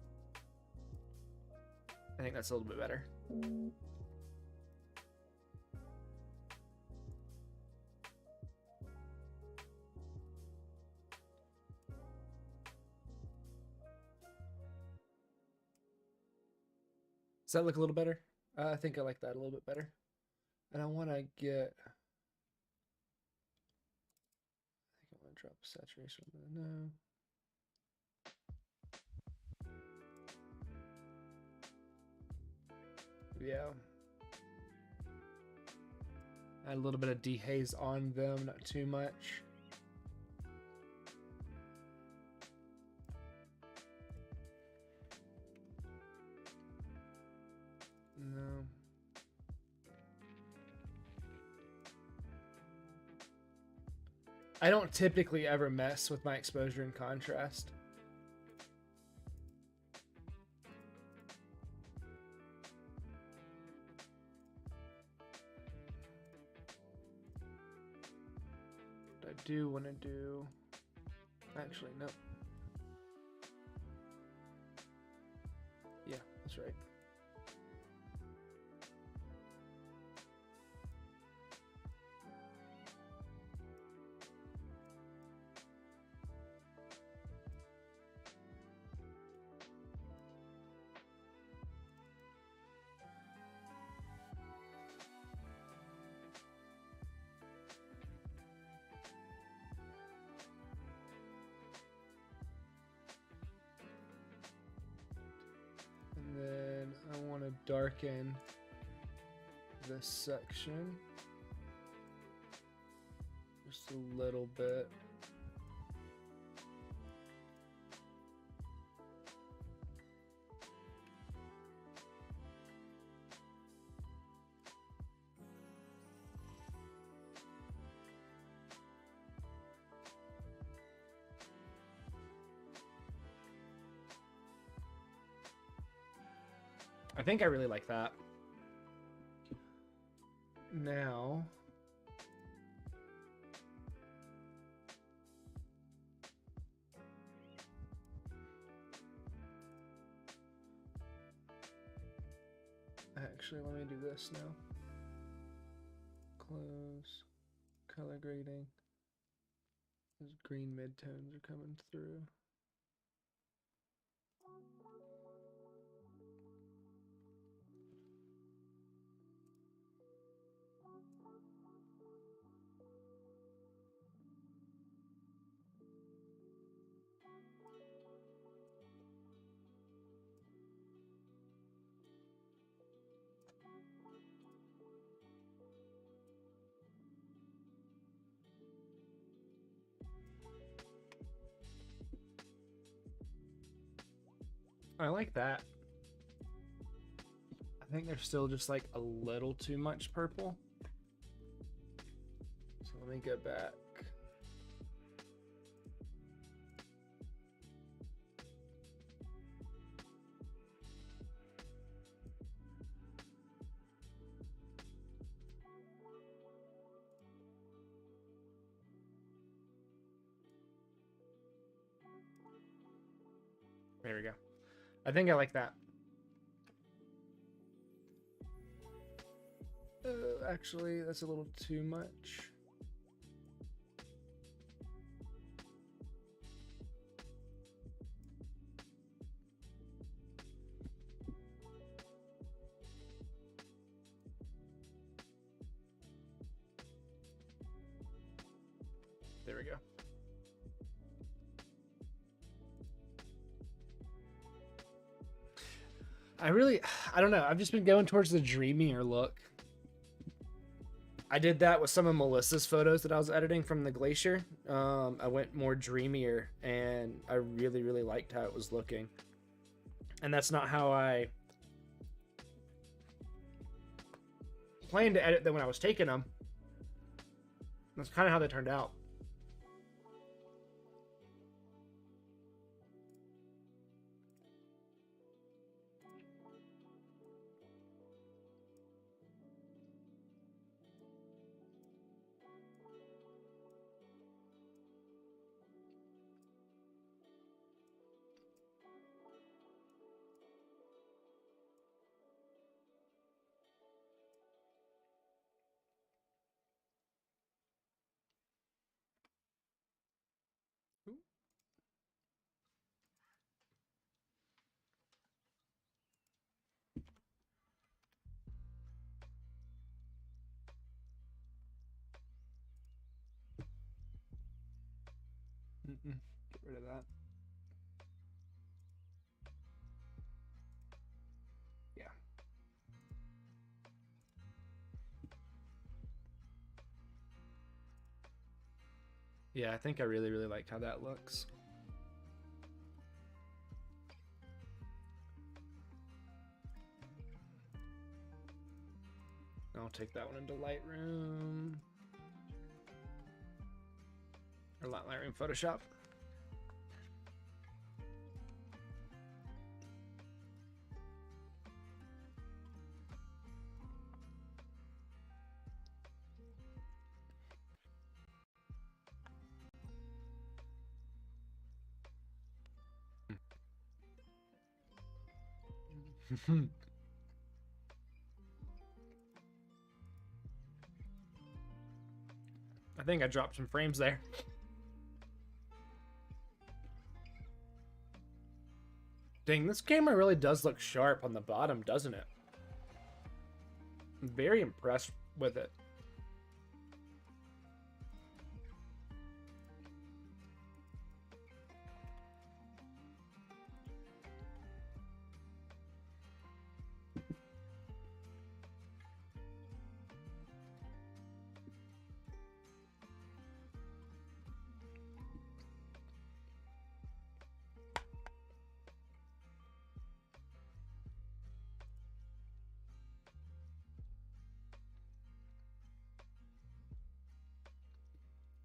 I think that's a little bit better. Does that look a little better? I think I like that a little bit better. And I want to get... I think I want to drop saturation. No. Yeah. Add a little bit of dehaze on them, not too much. No. I don't typically ever mess with my exposure and contrast. What I do want to do... Actually, no. Yeah, that's right. And then I want to darken this section just a little bit. I think I really like that. Now, actually, let me do this now. Close, color grading. Those green midtones are coming through. I like that. I think there's still just like a little too much purple. So let me go back. There we go. I think I like that. Actually, that's a little too much. There we go. I don't know. I've just been going towards the dreamier look. I did that with some of Melissa's photos that I was editing from the glacier. I went more dreamier, and I really, really liked how it was looking. And that's not how I planned to edit them when I was taking them. That's kind of how they turned out. Get rid of that. Yeah. Yeah, I think I really, really like how that looks. I'll take that one into Lightroom. Or Lightroom Photoshop. I think I dropped some frames there. Dang, this camera really does look sharp on the bottom, doesn't it? I'm very impressed with it.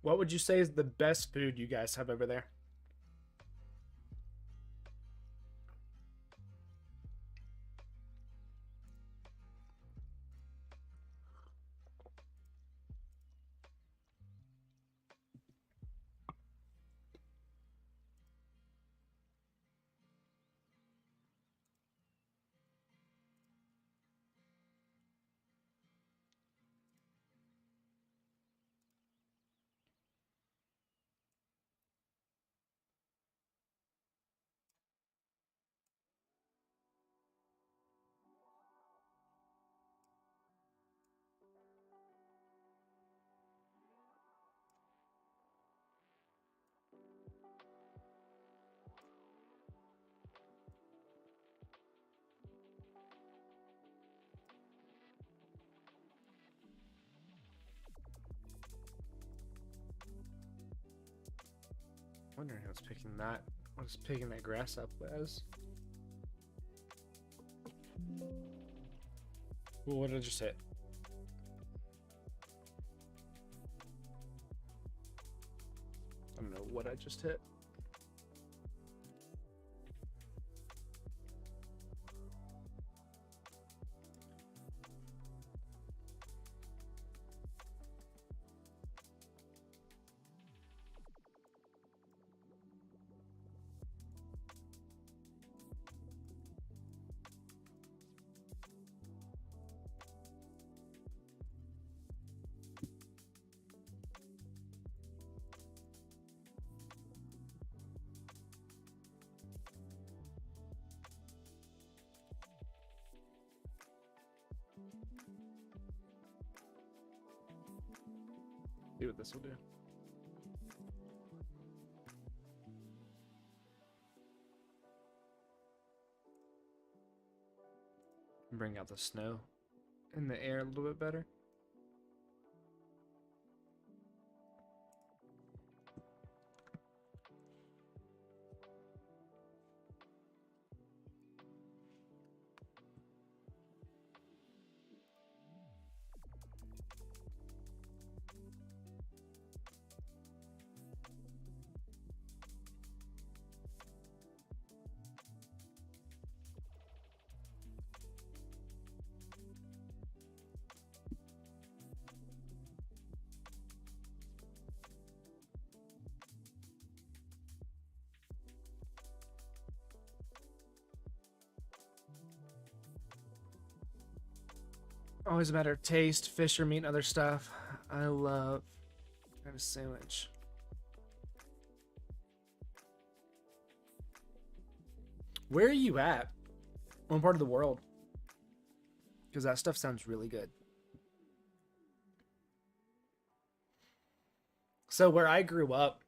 What would you say is the best food you guys have over there? Wondering what's picking that. What's picking that grass up as? Ooh, what did I just hit? I don't know what I just hit. See what this will do. Bring out the snow in the air a little bit better. Always a matter of taste, fish or meat and other stuff. I love a sandwich. Where are you at? What part of the world? Because that stuff sounds really good. So where I grew up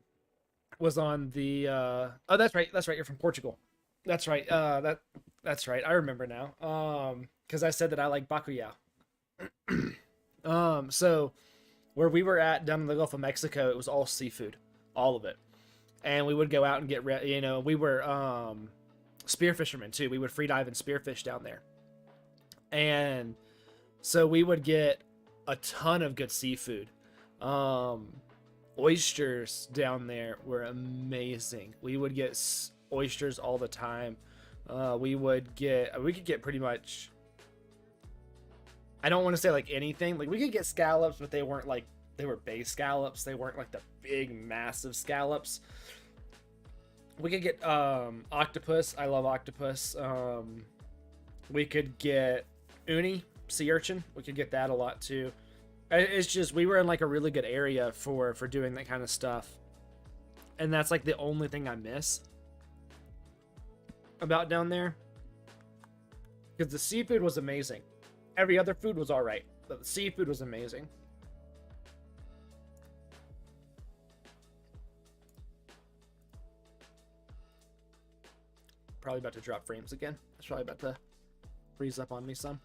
was on the oh, that's right, you're from Portugal. That's right. That's right. I remember now. Because I said that I like bacalhau. So where we were at down in the Gulf of Mexico, it was all seafood, all of it. And we would go out and get we were spear fishermen too. We would free dive and spearfish down there. And so we would get a ton of good seafood. oysters down there were amazing. We would get oysters all the time. We could get pretty much, I don't want to say like anything. Like we could get scallops, but they weren't like, they were bay scallops. They weren't like the big, massive scallops. We could get octopus. I love octopus. We could get uni, sea urchin. We could get that a lot too. It's just we were in like a really good area for doing that kind of stuff, and that's like the only thing I miss about down there, because the seafood was amazing. Every other food was all right, but the seafood was amazing. Probably about to drop frames again. It's probably about to freeze up on me some.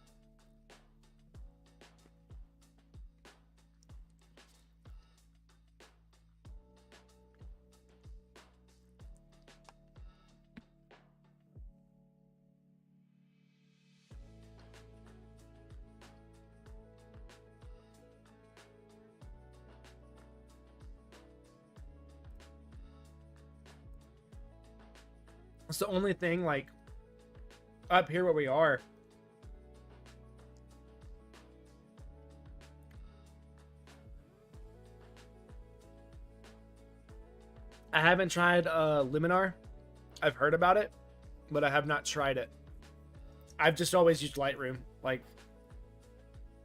It's the only thing, like, up here where we are. I haven't tried Luminar. I've heard about it, but I have not tried it. I've just always used Lightroom. Like,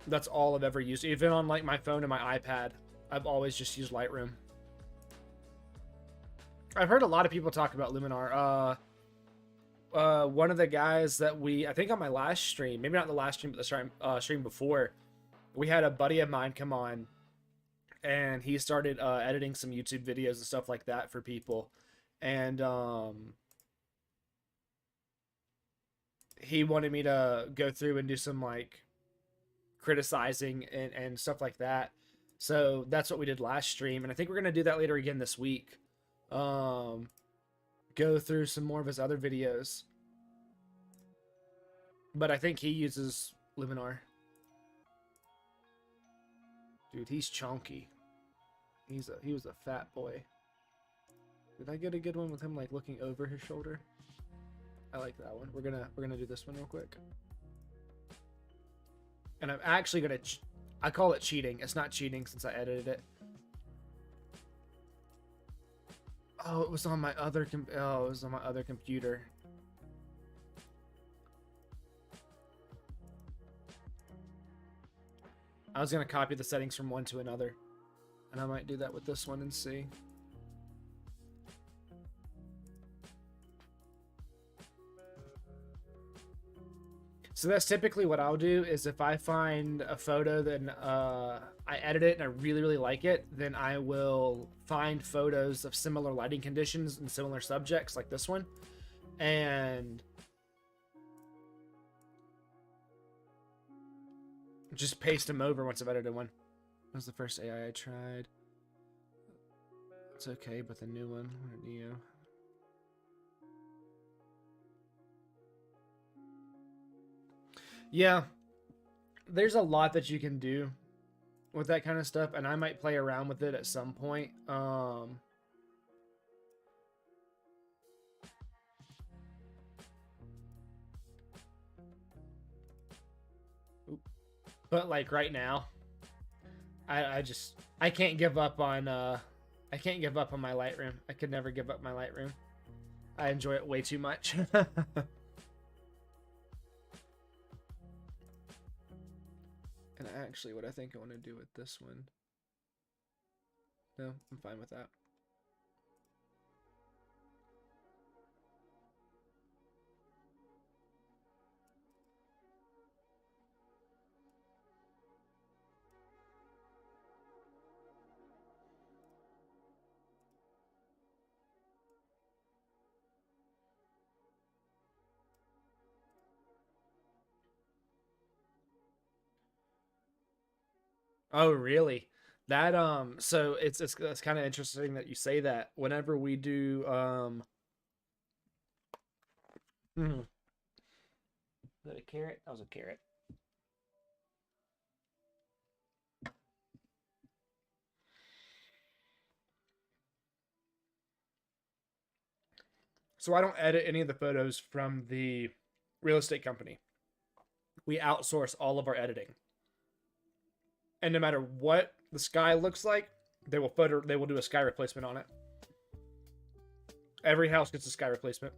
that's all I've ever used. Even on, like, my phone and my iPad, I've always just used Lightroom. I've heard a lot of people talk about Luminar. One of the guys that I think on my last stream, maybe not the last stream, but the stream before, we had a buddy of mine come on, and he started editing some YouTube videos and stuff like that for people, and he wanted me to go through and do some like criticizing and stuff like that. So that's what we did last stream, and I think we're gonna do that later again this week. Go through some more of his other videos, but I think he uses Luminar. Dude, he's chunky. He was a fat boy. Did I get a good one with him like looking over his shoulder? I like that one. We're gonna do this one real quick. And I'm actually gonna I call it cheating. It's not cheating since I edited it. Oh, it was on my other computer. I was gonna copy the settings from one to another, and I might do that with this one and see. So that's typically what I'll do, is if I find a photo, then I edit it and I really, really like it, then I will find photos of similar lighting conditions and similar subjects like this one, and just paste them over once I've edited one. That was the first AI I tried. It's okay, but the new one, Neo. Yeah, there's a lot that you can do with that kind of stuff, and I might play around with it at some point. But like right now, I can't give up on my Lightroom. I could never give up my Lightroom. I enjoy it way too much. And actually, what I think I want to do with this one, no, I'm fine with that. Oh, really? That so it's kind of interesting that you say that. Whenever we do is that a carrot? That was a carrot. So I don't edit any of the photos from the real estate company. We outsource all of our editing. And no matter what the sky looks like, they will do a sky replacement on it. Every house gets a sky replacement.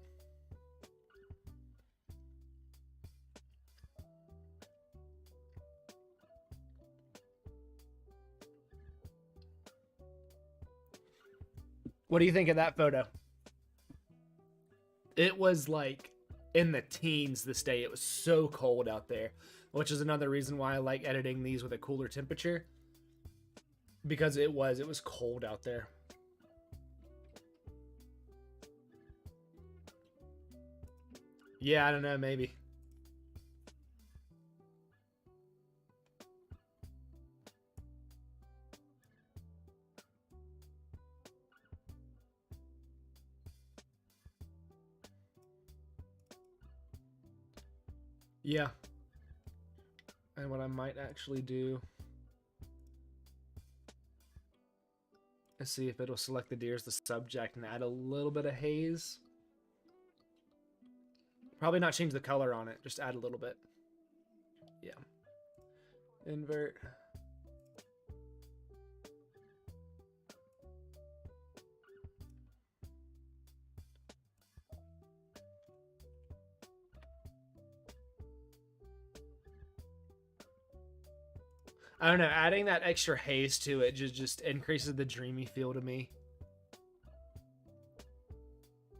What do you think of that photo? It was like in the teens this day. It was so cold out there, which is another reason why I like editing these with a cooler temperature, because it was cold out there. Yeah, I don't know, maybe. Yeah. And what I might actually do is see if it'll select the deer as the subject and add a little bit of haze. Probably not change the color on it, just add a little bit. Yeah. Invert. I don't know, adding that extra haze to it just increases the dreamy feel to me.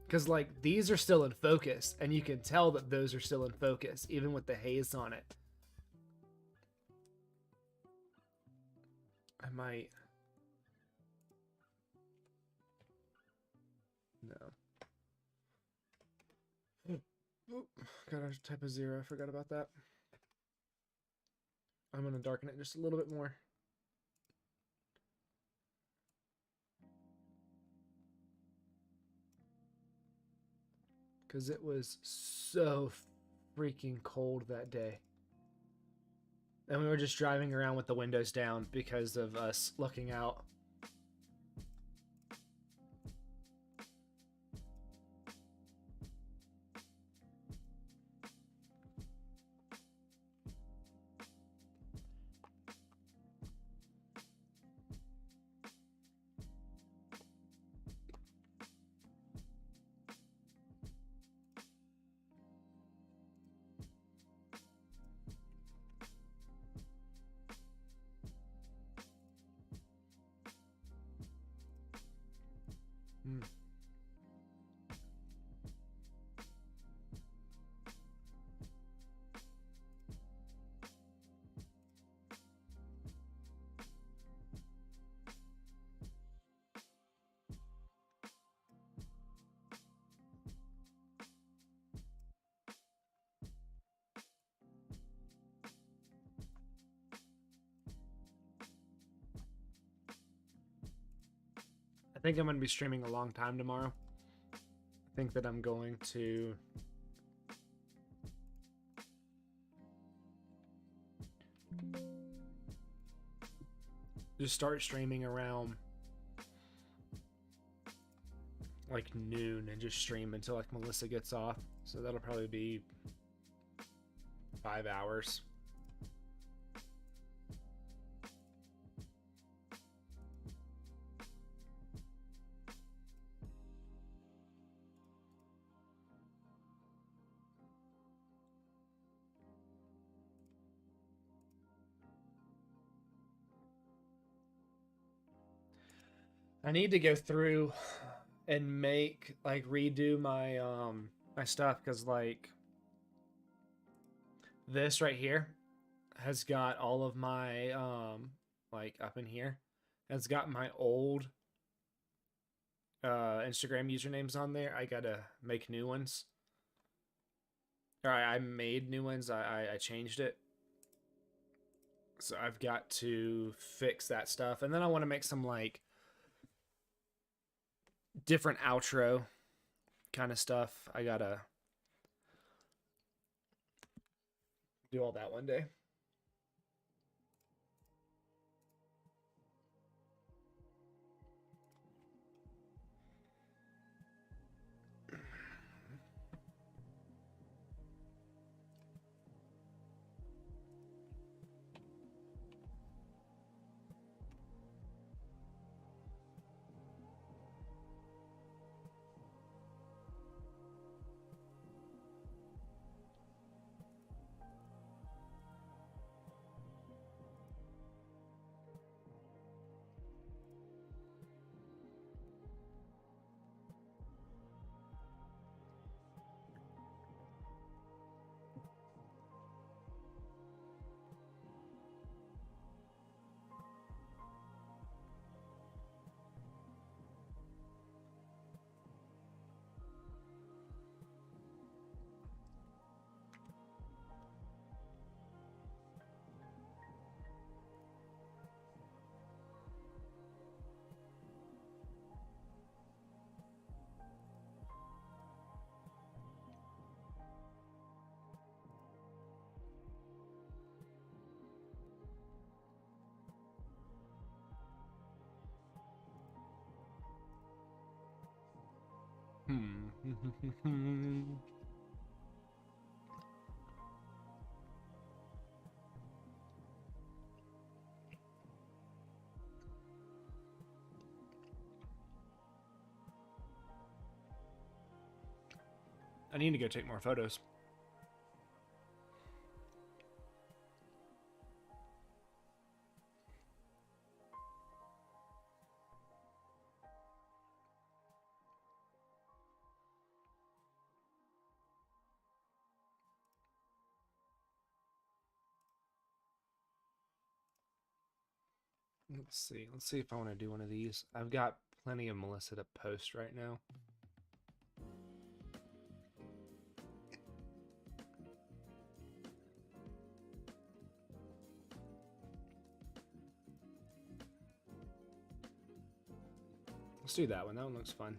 Because, like, these are still in focus, and you can tell that those are still in focus, even with the haze on it. I might... No. Oh, gotta type a 0. I forgot about that. I'm going to darken it just a little bit more. Because it was so freaking cold that day. And we were just driving around with the windows down because of us looking out. Hmm. I think I'm going to be streaming a long time tomorrow. I think that I'm going to just start streaming around like noon and just stream until like Melissa gets off. So that'll probably be 5 hours. I need to go through and make like redo my my stuff, because like this right here has got all of my like up in here. It's got my old Instagram usernames on there. I gotta make new ones. Or I made new ones. I changed it. So I've got to fix that stuff. And then I want to make some like different outro kind of stuff. I gotta do all that one day. I need to go take more photos. Let's see. Let's see if I want to do one of these. I've got plenty of Melissa to post right now. Let's do that one. That one looks fun.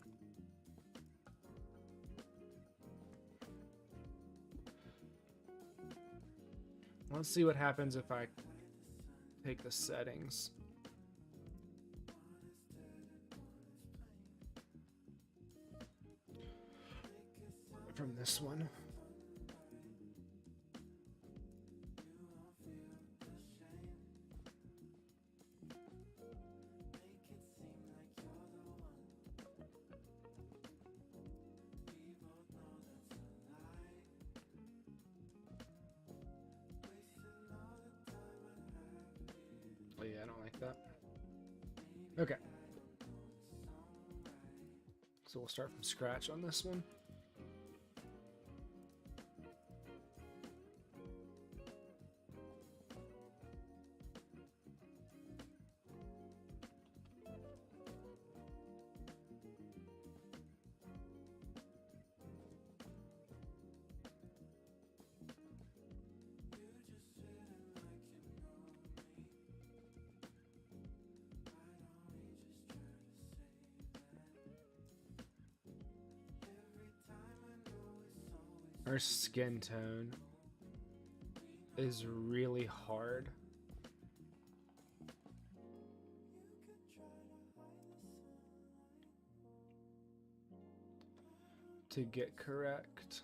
Let's see what happens if I take the settings. From this one. Oh yeah, I don't like that. Okay. So we'll start from scratch on this one. Her skin tone is really hard to get correct.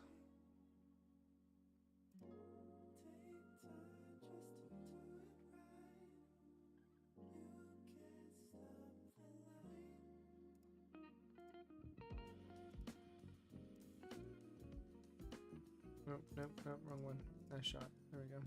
Nope, nope, nope, wrong one. Nice shot. There we go.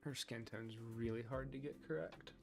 Her skin tone's really hard to get correct.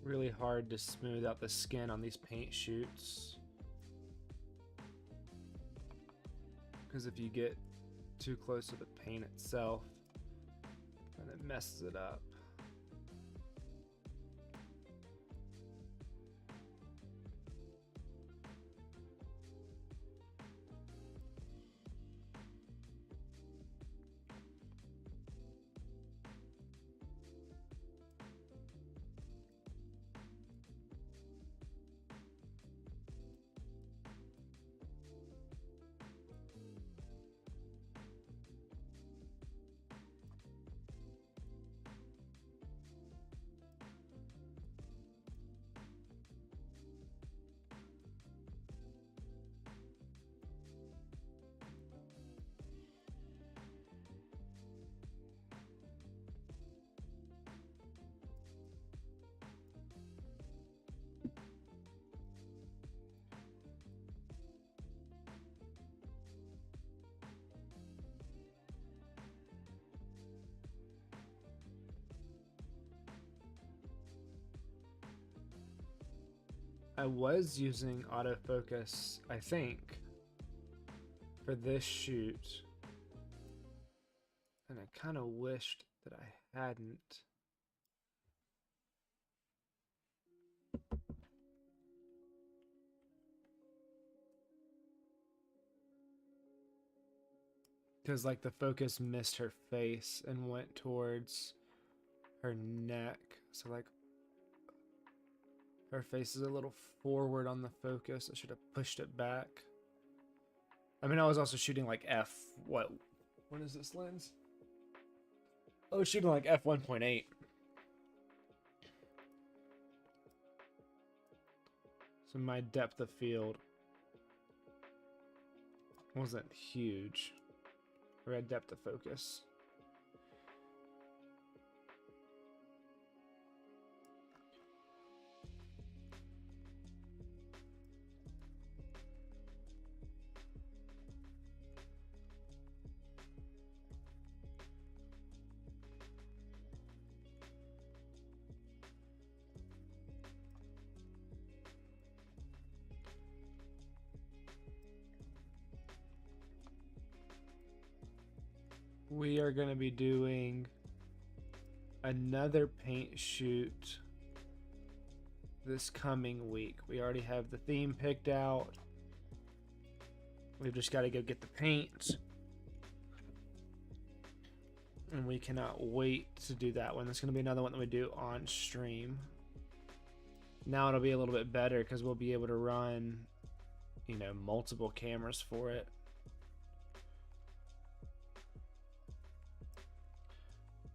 really hard to smooth out the skin on these paint shoots. Because if you get too close to the paint itself, then it messes it up. I was using autofocus, I think, for this shoot. And I kind of wished that I hadn't. Because, like, the focus missed her face and went towards her neck. So, like, her face is a little forward on the focus. I should have pushed it back. I mean, I was also shooting like what is this lens? I was shooting like f1.8. So my depth of field wasn't huge. Or a depth of focus. We are going to be doing another paint shoot this coming week. We already have the theme picked out. We've just got to go get the paint. And we cannot wait to do that one. That's going to be another one that we do on stream. Now it'll be a little bit better because we'll be able to run, you know, multiple cameras for it.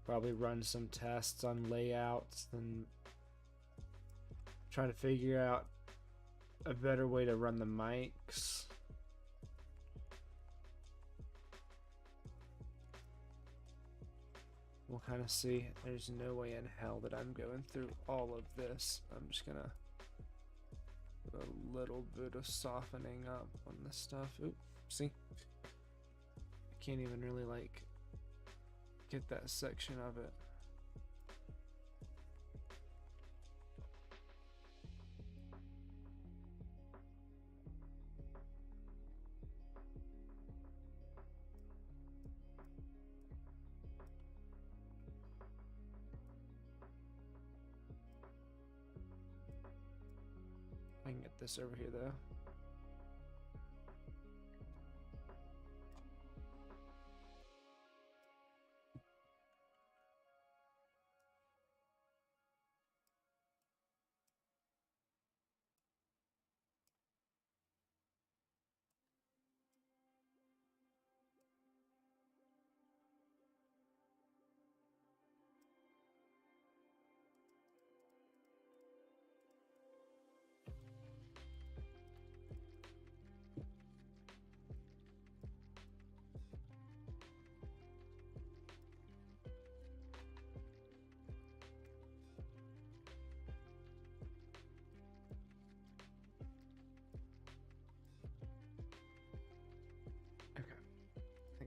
Probably run some tests on layouts and try to figure out a better way to run the mics. We'll kind of see. There's no way in hell that I'm going through all of this. I'm just gonna put a little bit of softening up on this stuff. Oop, see? I can't even really like get that section of it. I can get this over here though.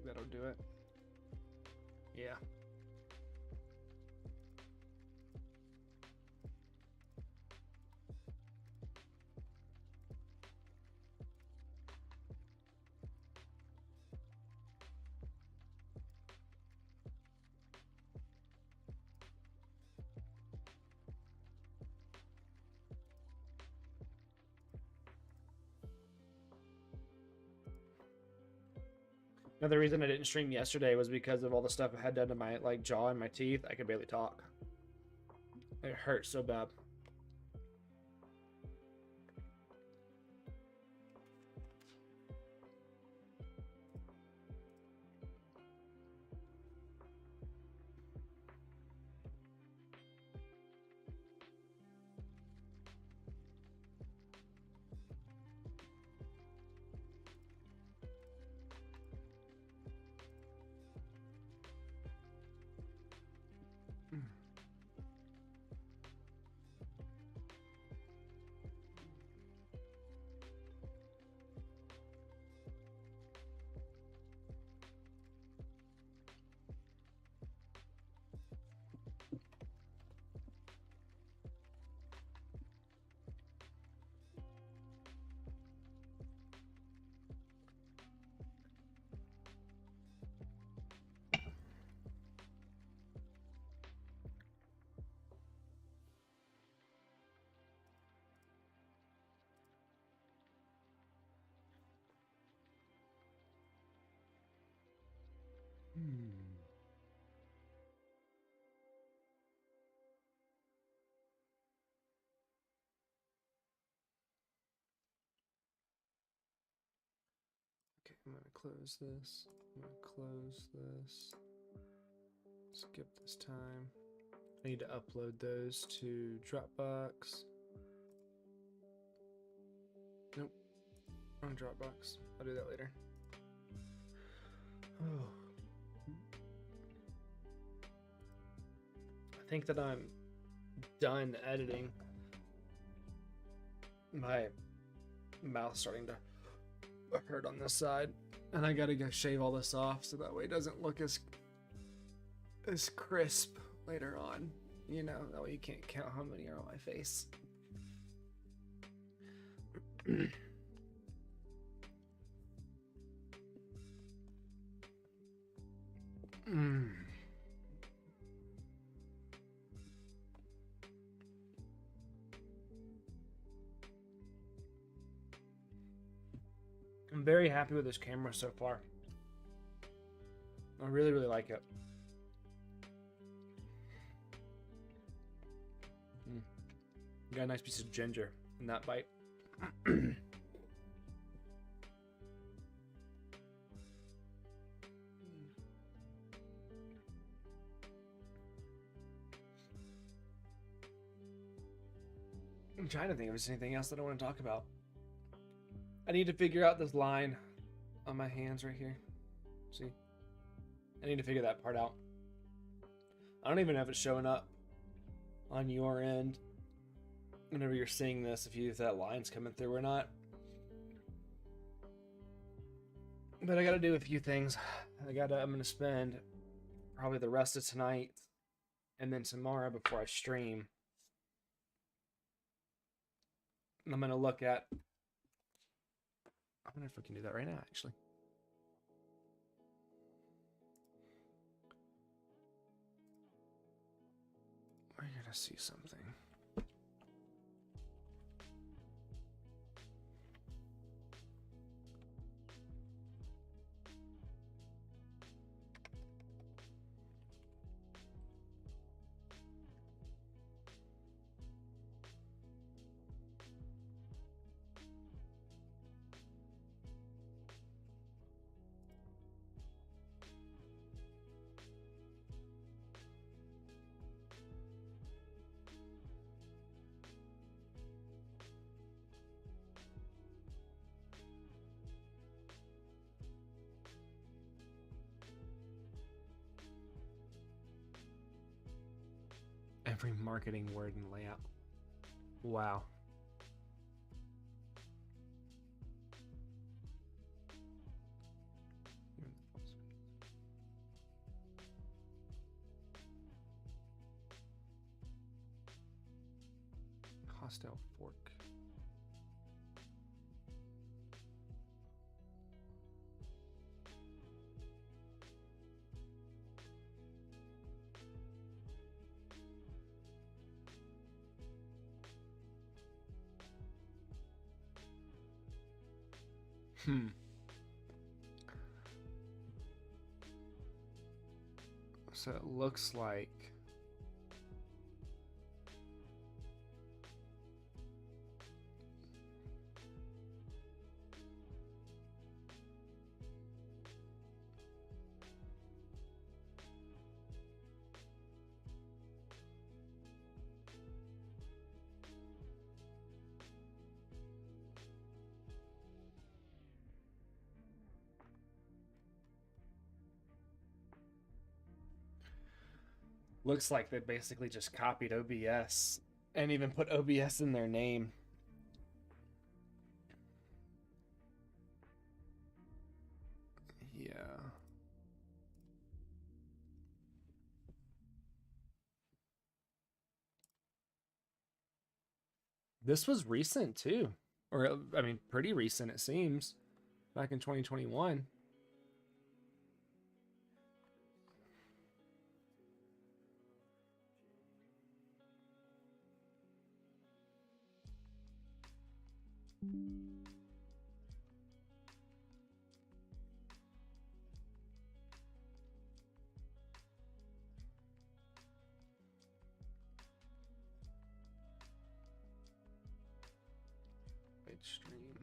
That'll do it. Yeah. Another reason I didn't stream yesterday was because of all the stuff I had done to my like jaw and my teeth. I could barely talk. It hurt so bad. Okay, I'm gonna close this. I'm gonna close this. Skip this time. I need to upload those to Dropbox. Nope, wrong Dropbox. I'll do that later. Oh. I think that I'm done editing. My mouth's starting to hurt on this side, and I gotta go shave all this off so that way it doesn't look as crisp later on. You know, that way you can't count how many are on my face. I'm very happy with this camera so far. I really, really like it. Got a nice piece of ginger in that bite. I'm trying to think if there's anything else that I want to talk about. I need to figure out this line on my hands right here. See? I need to figure that part out. I don't even know if it's showing up on your end whenever you're seeing this, if that line's coming through or not. But I gotta do a few things. I'm gonna spend probably the rest of tonight and then tomorrow before I stream. I'm gonna look at, I wonder if we can do that right now, actually. We're gonna see something. Every marketing word and layout. Wow. Hostile fork. So it looks like they basically just copied OBS and even put OBS in their name. Yeah. This was recent too. Or I mean pretty recent it seems. Back in 2021. Stream.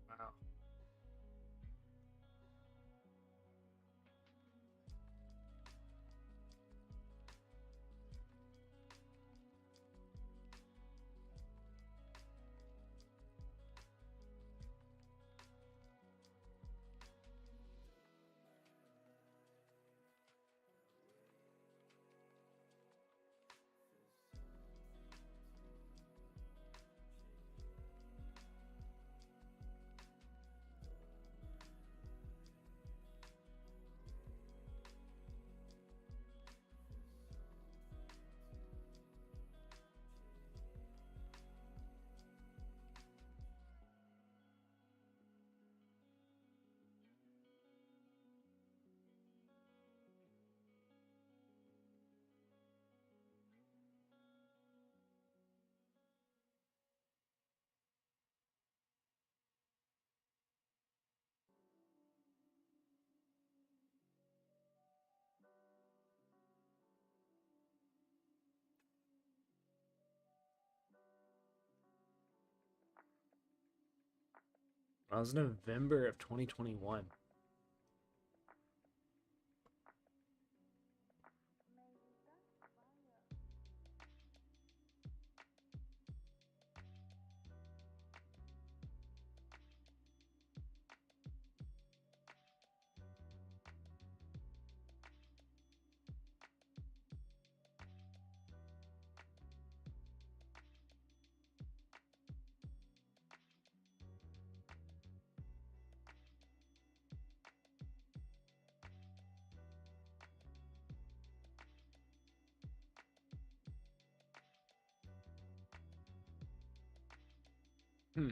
Wow. That was November of 2021. Hmm.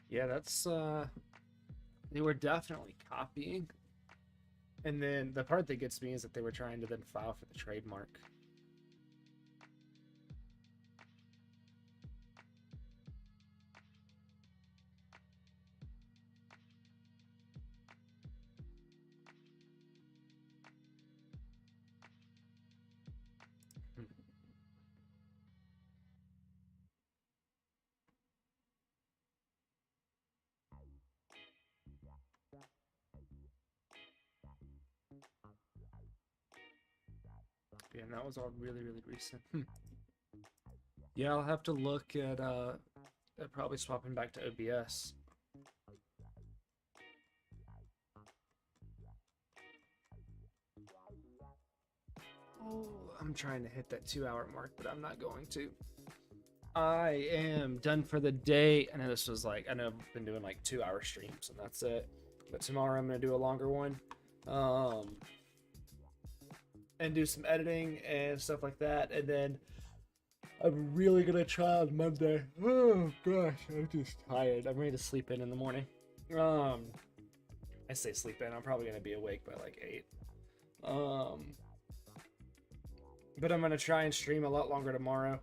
Yeah, that's they were definitely copying. And then the part that gets me is that they were trying to then file for the trademark. and that was all really, really recent. Yeah, I'll have to look at probably swapping back to OBS. Oh, I'm trying to hit that 2-hour mark, but I'm not going to. I am done for the day. I know this was like, I know I've been doing like 2-hour streams and that's it. But tomorrow I'm going to do a longer one. And do some editing and stuff like that. And then I'm really going to try on Monday. Oh gosh, I'm just tired. I'm ready to sleep in the morning. I say sleep in. I'm probably going to be awake by like 8. But I'm going to try and stream a lot longer tomorrow.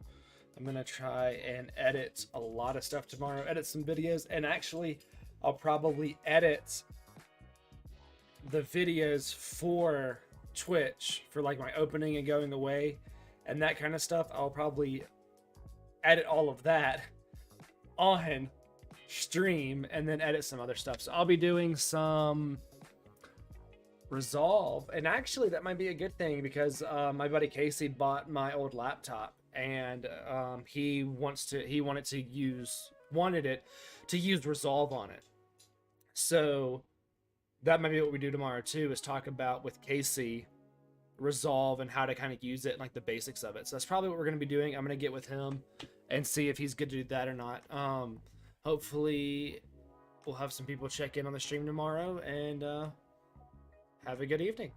I'm going to try and edit a lot of stuff tomorrow, edit some videos, and actually I'll probably edit the videos for Twitch for like my opening and going away and that kind of stuff. I'll probably edit all of that on stream and then edit some other stuff. So I'll be doing some Resolve, and actually that might be a good thing because my buddy Casey bought my old laptop and he wanted to use Resolve on it. So that might be what we do tomorrow too, is talk about with Casey Resolve and how to kind of use it and like the basics of it. So that's probably what we're going to be doing. I'm going to get with him and see if he's good to do that or not. Hopefully we'll have some people check in on the stream tomorrow, and have a good evening.